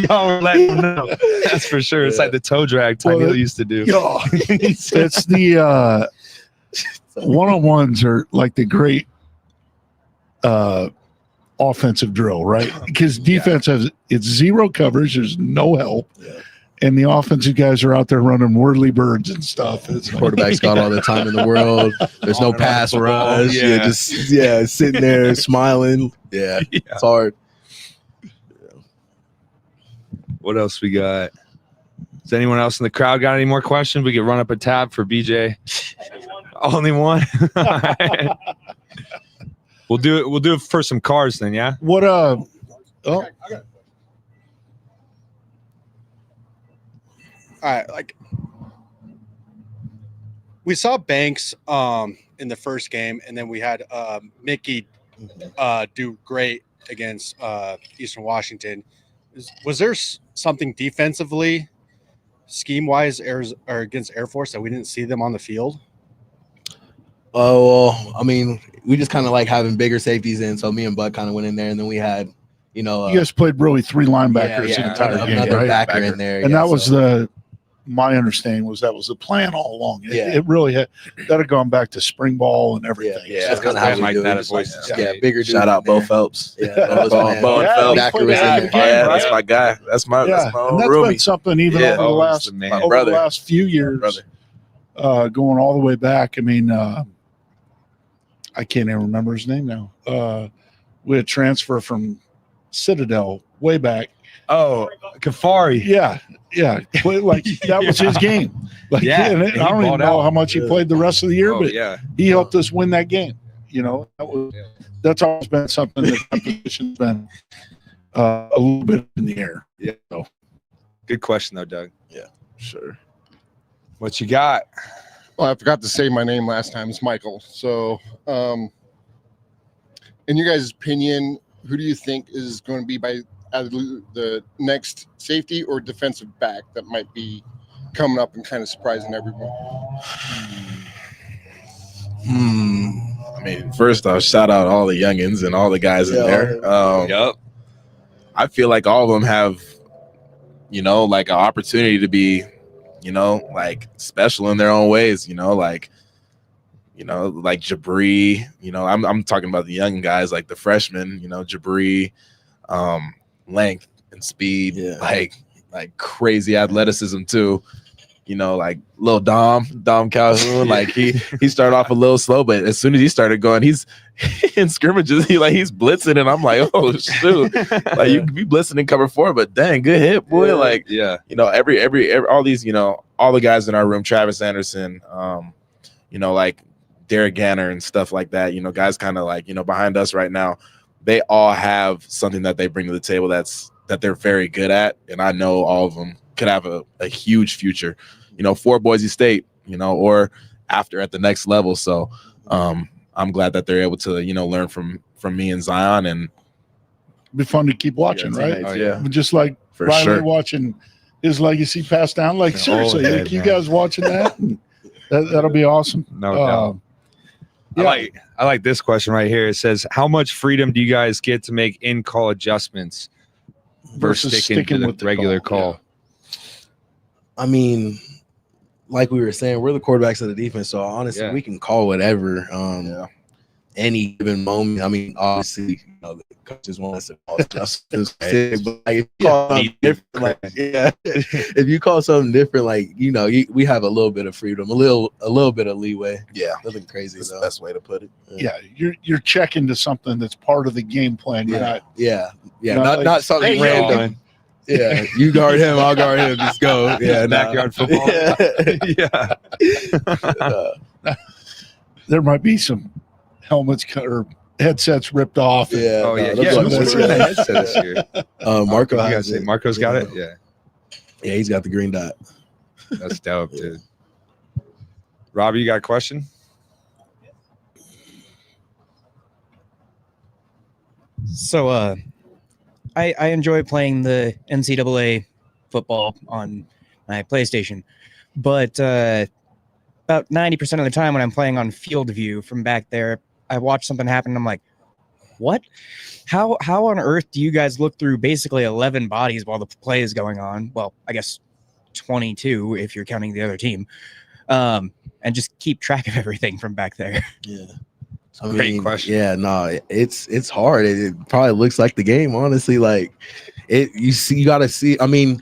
y'all were letting him know. That's for sure. It's like the toe drag Tyneel used to do. It's the one-on-ones are like the great offensive drill, right? Because defense has it's zero coverage. There's no help. And the offensive guys are out there running whirly birds and stuff. Quarterback's got all the time in the world. There's no pass rush. Sitting there smiling. It's hard. What else we got? Does anyone else in the crowd got any more questions? We could run up a tab for BJ. Only one. We'll do it for some cars then. Yeah. What? All right, like we saw Banks in the first game, and then we had Mickey do great against Eastern Washington. Was there something defensively, scheme-wise, or against Air Force that we didn't see them on the field? Oh, well, I mean, we just kind of like having bigger safeties in, so me and Bud kind of went in there, and then we had, you know, you guys played really three linebackers the entire game, another right? backer in there, and that was the my understanding was that was the plan all along. Yeah. It really had gone back to spring ball and everything. Yeah, that's kind of how we do it. Bigger dudes Shout out in there. Bo Phelps. Yeah, Bo and Phelps. That's my guy. That's my and that's roomie. been something even over the last few years, going all the way back. I mean, I can't even remember his name now. We had transfer from Citadel way back. Oh, Kafari. Yeah. Like that was his game. Like, and I don't even know how much he played the rest of the year, but he helped us win that game. You know, that's always been something that position's been a little bit in the air. Yeah. So. Good question though, Doug. Yeah, sure. What you got? Well, I forgot to say my name last time. It's Michael. So, in your guys' opinion, who do you think is going to be the next safety or defensive back that might be coming up and kind of surprising everyone? I mean, first off, shout out all the youngins and all the guys in there. I feel like all of them have, like an opportunity to be, like special in their own ways, like Jabri, I'm talking about the young guys, like the freshmen, Jabri, length and speed, like crazy athleticism too. Like little Dom Calhoun, like he started off a little slow, but as soon as he started going, he's in scrimmages, he's blitzing, and I'm like, oh shoot, like you could be blitzing and cover 4, but dang, good hit, boy. Every all these, all the guys in our room, Travis Anderson, like Derek Ganner and stuff like that, guys kind of like, behind us right now, they all have something that they bring to the table that they're very good at, and I know all of them could have a huge future, for Boise State, or after at the next level. So I'm glad that they're able to, learn from me and Zion, and it'd be fun to keep watching, right? Yeah. Just like For Riley sure. watching his legacy passed down. Like seriously, like, you guys watching that? That'll be awesome. No doubt. I like this question right here. It says, how much freedom do you guys get to make in-call adjustments versus sticking with the regular call? I mean, like we were saying, we're the quarterbacks of the defense, so honestly, we can call whatever any given moment. I mean, obviously, the coaches want us to call adjustments, but like, if you call something different, like we have a little bit of freedom, a little bit of leeway. Yeah, nothing crazy. That's the best way to put it. Yeah, you're checking to something that's part of the game plan. You're not something random. Yeah, you guard him, I'll guard him. Just go. Yeah, backyard football. There might be some helmets or headsets ripped off. Yeah. What's in the headset this year? Marco, you guys say Marco's got it. Yeah, he's got the green dot. That's dope, dude. Robbie, you got a question? So, I enjoy playing the NCAA football on my PlayStation, but about 90% of the time when I'm playing on Field View from back there, I watch something happen and I'm like, what? How on earth do you guys look through basically 11 bodies while the play is going on? Well, I guess 22 if you're counting the other team, and just keep track of everything from back there. Yeah. Great question. Yeah, no, it's hard. It probably looks like the game, honestly. Like you got to see. I mean,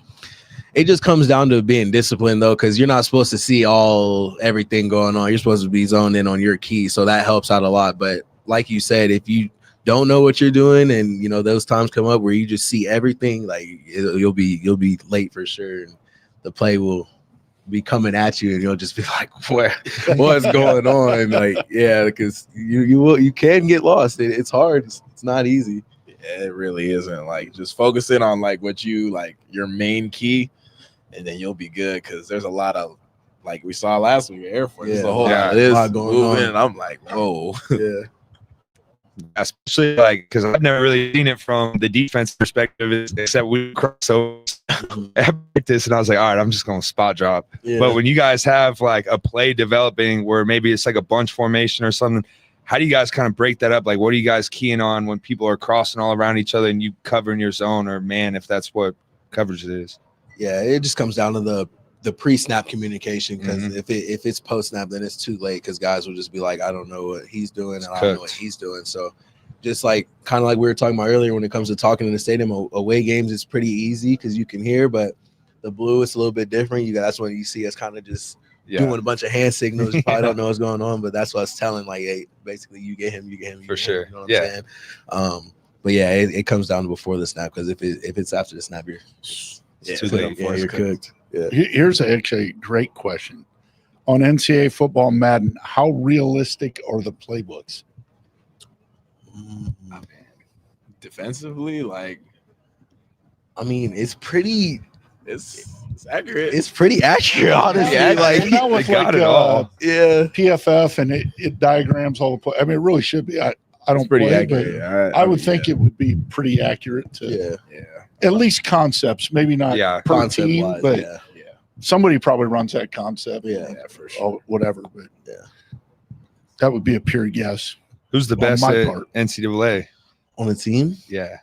it just comes down to being disciplined though, because you're not supposed to see everything going on. You're supposed to be zoned in on your key, so that helps out a lot. But like you said, if you don't know what you're doing, and those times come up where you just see everything, like you'll be late for sure, and the play will be coming at you, and you'll just be like, what's going on? Like, yeah, because you can get lost. It's hard. It's not easy. Yeah, it really isn't. Like, just focusing on like what you like your main key, and then you'll be good. Because there's a lot of, like we saw last week, Air Force. There's a whole lot of this moving, and I'm like, whoa. Yeah. Especially like because I've never really seen it from the defense perspective, except we so I practice, and I was like, all right, I'm just gonna spot drop. Yeah. But when you guys have like a play developing where maybe it's like a bunch formation or something, how do you guys kind of break that up? Like, what are you guys keying on when people are crossing all around each other and you covering your zone or man, if that's what coverage it is? Yeah, it just comes down to the the pre-snap communication, because if it's post-snap, then it's too late, because guys will just be like, I don't know what he's doing, and I don't know what he's doing. So just like kind of like we were talking about earlier, when it comes to talking in the stadium, away games, it's pretty easy because you can hear, but the blue, it's a little bit different. That's when you see us kind of just doing a bunch of hand signals. You probably don't know what's going on, but that's what I was telling, like, hey, basically you get him, for sure. You know what I'm saying? But yeah, it comes down to before the snap, because if it's after the snap, it's too late. Yeah, you're cooked. Yeah. Here's actually a great question. On NCAA football Madden, how realistic are the playbooks? Defensively, like, I mean, it's pretty. It's accurate. It's pretty accurate, honestly. Yeah, like, and that was they got like, it all. Yeah, PFF, and it diagrams all the play. I mean, it really should be. I don't pretty play, accurate. but I would think it would be pretty accurate to at least concepts, maybe not per concept team, wise, but somebody probably runs that concept. Yeah, for sure. Whatever, but that would be a pure guess. Who's the on best my at part. NCAA on the team? Yeah,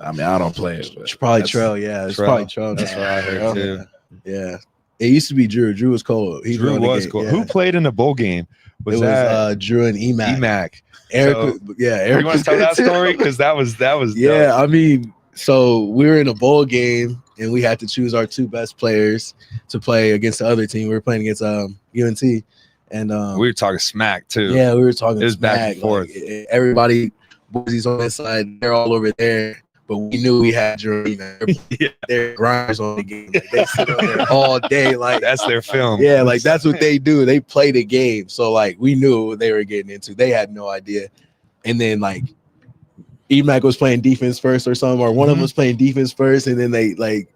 I mean, I don't play it. It's probably Trell. Yeah, it's probably Trell. That's what I heard too. Yeah, it used to be Drew. Drew was cold. Drew was cool. Yeah. Who played in the bowl game? It was Drew and Emac. Eric, Eric. You want to tell that story? Because that was yeah. dope. I mean, so we were in a bowl game and we had to choose our two best players to play against the other team. We were playing against UNT, and we were talking smack too. Yeah, we were talking. It was smack. back and forth. Like, everybody, Boise's on this side, they're all over there. But we knew we had Drew. They're grinders on the game. Like, they sit up there all day. Like, that's their film. Yeah, like that's what they do. They play the game. So like we knew what they were getting into. They had no idea. And then like Emac was playing defense first or something, or one of them was playing defense first, and then they like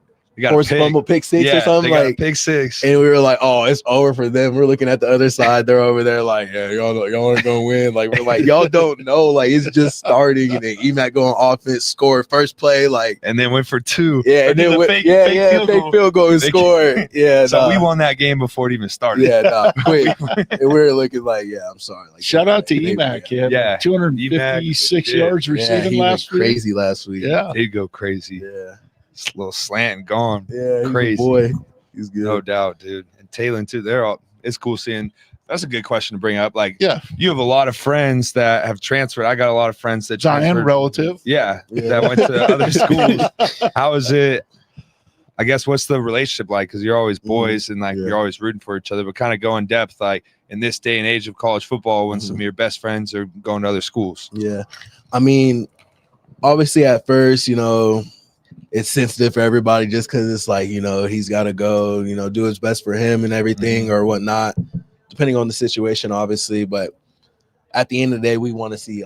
forced fumble pick six or something. Like pick six. And we were like, oh, it's over for them. We're looking at the other side. They're over there like, yeah, y'all are gonna win. Like we're like, y'all don't know. Like it's just starting, and then Emac going offense, scored first play, like, and then went for two. Yeah, and then fake field goal and scored. Yeah, so we won that game before it even started. Yeah, quick. And we were looking like, yeah, I'm sorry. Like, shout out to Emac. Yeah, 256 yards receiving last week. Crazy last week. Yeah, he'd go crazy. Yeah. A little slant gone. Yeah, crazy boy. He's good. No doubt, dude. And Taylor too. They're all. It's cool seeing. That's a good question to bring up. Like, you have a lot of friends that have transferred. I got a lot of friends that transferred. Relative. Yeah, that went to other schools. How is it? I guess what's the relationship like? Because you're always boys and like you're always rooting for each other. But kind of go in depth, like in this day and age of college football, when some of your best friends are going to other schools. Yeah, I mean, obviously at first, it's sensitive for everybody just because it's like, he's got to go, do his best for him and everything or whatnot, depending on the situation, obviously. But at the end of the day, we want to see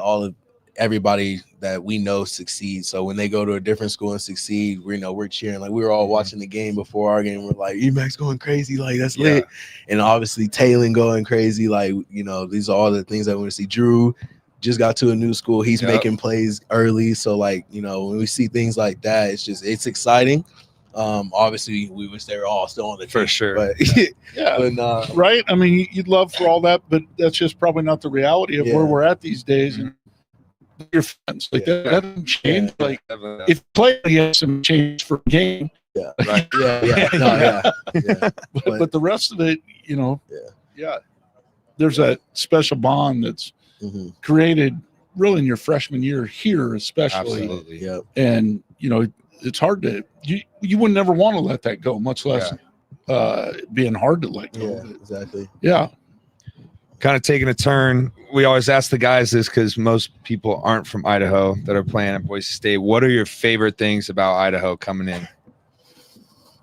everybody that we know succeed. So when they go to a different school and succeed, we're cheering. Like we were all watching the game before our game. We're like, Emac's going crazy. Like that's lit. And obviously Taylor going crazy. Like, these are all the things that we want to see. Drew just got to a new school. He's making plays early. So like, when we see things like that, it's exciting. Obviously we wish they were all still on the team. For sure. But but, right. I mean, you'd love for all that, but that's just probably not the reality of where we're at these days. And your fans, like that doesn't change. Like if play has some change for a game. Yeah. Right. Yeah. But the rest of it, there's that special bond that's created really in your freshman year here, especially. Absolutely. Yeah. And it's hard to you would never want to let that go, much less being hard to let go. Yeah, exactly. Yeah. Kind of taking a turn. We always ask the guys this because most people aren't from Idaho that are playing at Boise State. What are your favorite things about Idaho coming in?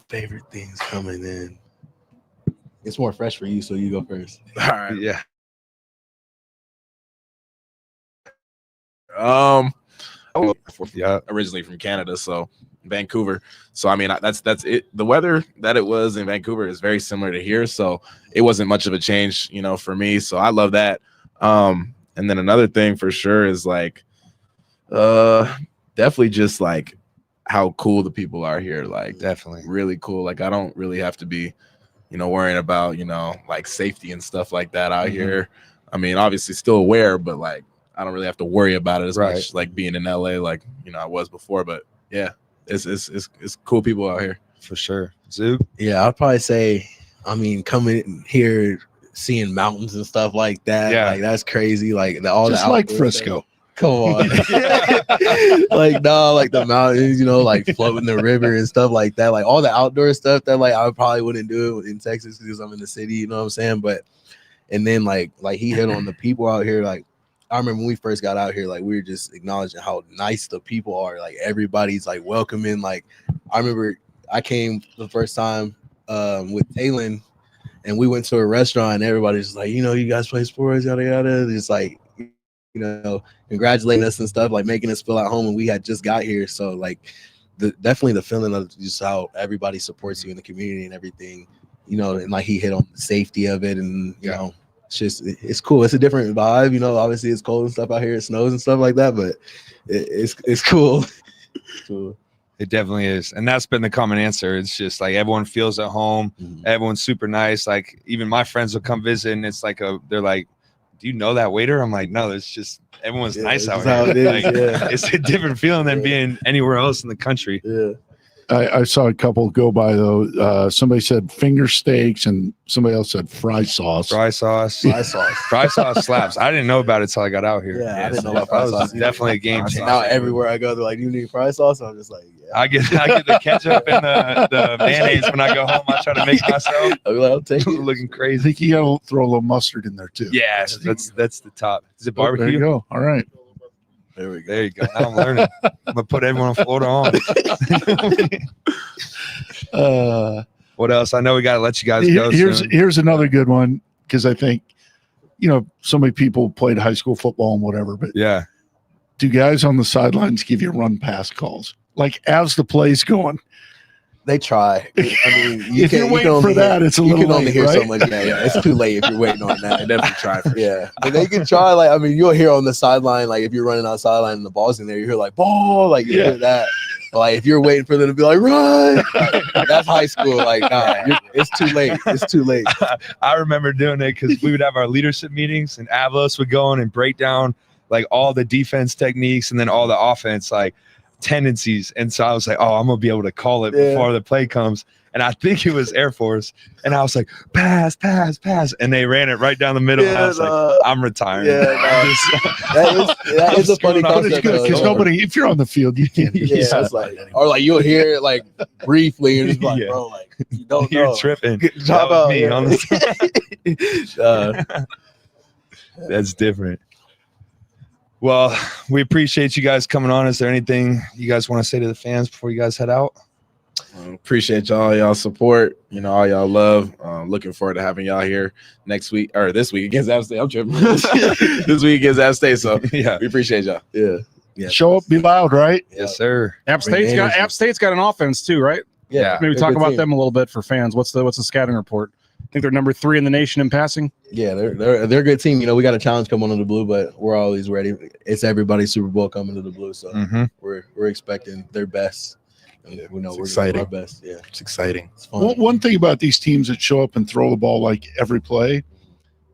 Favorite things coming in. It's more fresh for you, so you go first. All right. Yeah. Originally from Canada, so Vancouver. So I mean, that's it. The weather that it was in Vancouver is very similar to here, so it wasn't much of a change, for me. So I love that. And then another thing for sure is like, definitely just like how cool the people are here. Like definitely really cool. Like I don't really have to be, worrying about like safety and stuff like that out here. I mean, obviously still aware, but like I don't really have to worry about it as much like being in LA, like I was before. But yeah, it's cool people out here for sure. Zoop. Yeah, I'd probably say, I mean, coming here, seeing mountains and stuff like that. Yeah. Like that's crazy. Like all Just the like outdoor Frisco. stuff. Come on. Like no, like the mountains, you know, like floating the river and stuff like that. Like all the outdoor stuff that like I probably wouldn't do it in Texas because I'm in the city, you know what I'm saying? But and then like he hit on the people out here. Like I remember when we first got out here, like we were just acknowledging how nice the people are. Like everybody's like welcoming. Like I remember I came the first time with Taylon and we went to a restaurant and everybody's just like, you know, you guys play sports, yada yada. Just like, you know, congratulating us and stuff, like making us feel at home, and we had just got here. So like definitely the feeling of just how everybody supports you in the community and everything, you know, and like he hit on the safety of it, and you know, it's cool. It's a different vibe, you know. Obviously it's cold and stuff out here, it snows and stuff like that, but it's cool. Cool. It definitely is. And that's been the common answer. It's just like everyone feels at home. Everyone's super nice. Like even my friends will come visit and it's like they're like, do you know that waiter? I'm like, no, it's just everyone's nice out here. Like, it's a different feeling than being anywhere else in the country. Yeah. I saw a couple go by though. Somebody said finger steaks and somebody else said fry sauce. Fry sauce. Fry sauce slaps. I didn't know about it till I got out here. Yeah, I didn't know about fry sauce. Definitely a game changer. Now everywhere I go, they're like, "Do you need fry sauce?" I'm just like, "Yeah." I get the ketchup and the mayonnaise when I go home. I try to make myself. I'm like, I'll take it. Looking I crazy. think you gotta throw a little mustard in there too. Yeah, that's the top. Is it Oh, barbecue? there you go. All right. There we go. There you go. Now I'm learning. I'm gonna put everyone in Florida on. What else? I know we gotta let you guys go. Here's another good one, because I think, you know, so many people played high school football and whatever, but yeah, do guys on the sidelines give you run pass calls? Like as the play's going? They try. I mean, If you're waiting for that, it's a you little can only late, hear so right? much. Yeah, it's too late if you're waiting on that. They definitely try. Yeah, but they can try. Like I mean, you'll hear on the sideline, like if you're running on sideline and the ball's in there, you hear like ball, like you hear that. But, like if you're waiting for them to be like run, like, that's high school. Like it's too late. It's too late. I remember doing it because we would have our leadership meetings and Avalos would go in and break down like all the defense techniques and then all the offense like tendencies. And so I was like, oh, I'm gonna be able to call it before the play comes. And I think it was Air Force. And I was like, pass. And they ran it right down the middle. And I was like, I'm retiring. That is a funny concept. Because nobody, if you're on the field, you can't. It's like, or like you'll hear it like briefly, and it's like, bro, like you don't know. You're tripping. Drop out. Me on the That's different. Well, we appreciate you guys coming on. Is there anything you guys want to say to the fans before you guys head out? Appreciate y'all support, you know, all y'all love. Looking forward to having y'all here next week or this week against App State. I'm tripping. This week against App State. So yeah, we appreciate y'all. Yeah. Show up, be loud, right? Yes, sir. App State's got an offense too, right? Yeah. Maybe talk about them a little bit for fans. What's the scouting report? I think they're number 3 in the nation in passing. Yeah, they're a good team. You know, we got a challenge coming on the blue, but we're always ready. It's everybody's Super Bowl coming to the blue, so we're expecting their best. Yeah, we know we're exciting. doing our best. Yeah, it's exciting. It's fun. One thing about these teams that show up and throw the ball like every play,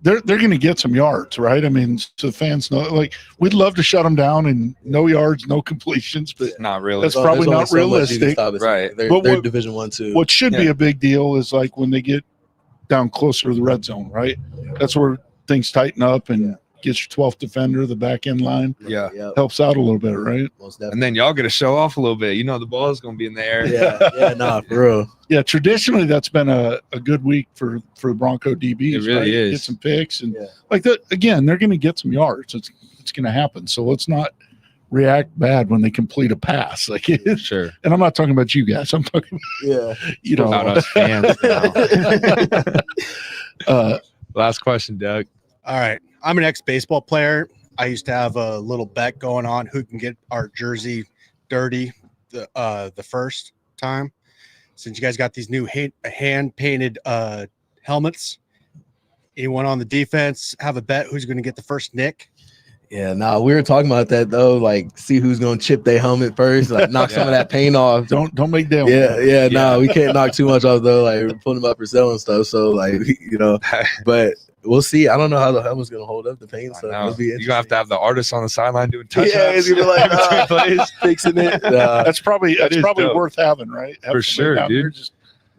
they're going to get some yards, right? I mean, so the fans know. Like we'd love to shut them down and no yards, no completions, but not really. That's probably not realistic, right? They're Division 1-2. What should be a big deal is like when they get down closer to the red zone, right? That's where things tighten up and gets your 12th defender, the back end line. Yeah. Helps out a little bit, right? And then y'all get to show off a little bit. You know, the ball is going to be in the air. Yeah, for real. Yeah, traditionally that's been a good week for the Bronco DBs. It really is. Get some picks and like that again, they're going to get some yards. It's going to happen. So let's not react bad when they complete a pass. Like sure. And I'm not talking about you guys. I'm talking you know, about us fans now. Last question, Doug. All right. I'm an ex-baseball player. I used to have a little bet going on who can get our jersey dirty the first time. Since you guys got these new hand-painted helmets, anyone on the defense have a bet who's going to get the first nick? Yeah, we were talking about that though. Like, see who's gonna chip their helmet first, like knock some of that paint off. Don't make them. Yeah. We can't knock too much off though. Like we're putting them up for sale and stuff. So like, you know, but we'll see. I don't know how the helmet's gonna hold up the paint. So it'll be you're gonna have the artists on the sideline doing touch-ups. Yeah, it's gonna be like fixing it. That's probably dope. worth having, right? For sure, dude.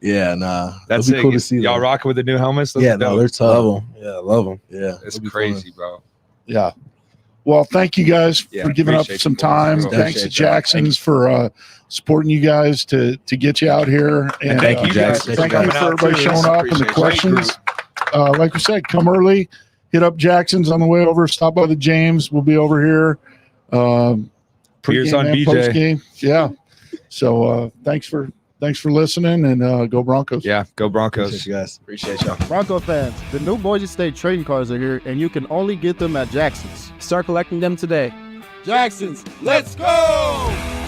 Yeah, nah. That's It'll be it. cool to see. Y'all them. rocking with the new helmets? Those Yeah, are no, dope. they're tough. Love them. Yeah, love them. Yeah, It's it'll be crazy, fun. bro. Yeah. Well, thank you guys Yeah, for giving up appreciate some you, boys. time. Appreciate Thanks to that. Jackson's for supporting you guys to get you out here. And thank you guys for Thank you coming for out, everybody too. showing up and the Appreciate it. questions. Like we said, come early. Hit up Jackson's on the way over. Stop by the James. We'll be over here. Beers Pregame on and BJ. postgame. Yeah. So thanks for listening, and go Broncos. Yeah, go Broncos. Appreciate you guys. Appreciate y'all. Bronco fans, the new Boise State trading cards are here, and you can only get them at Jackson's. Start collecting them today. Jackson's, let's go!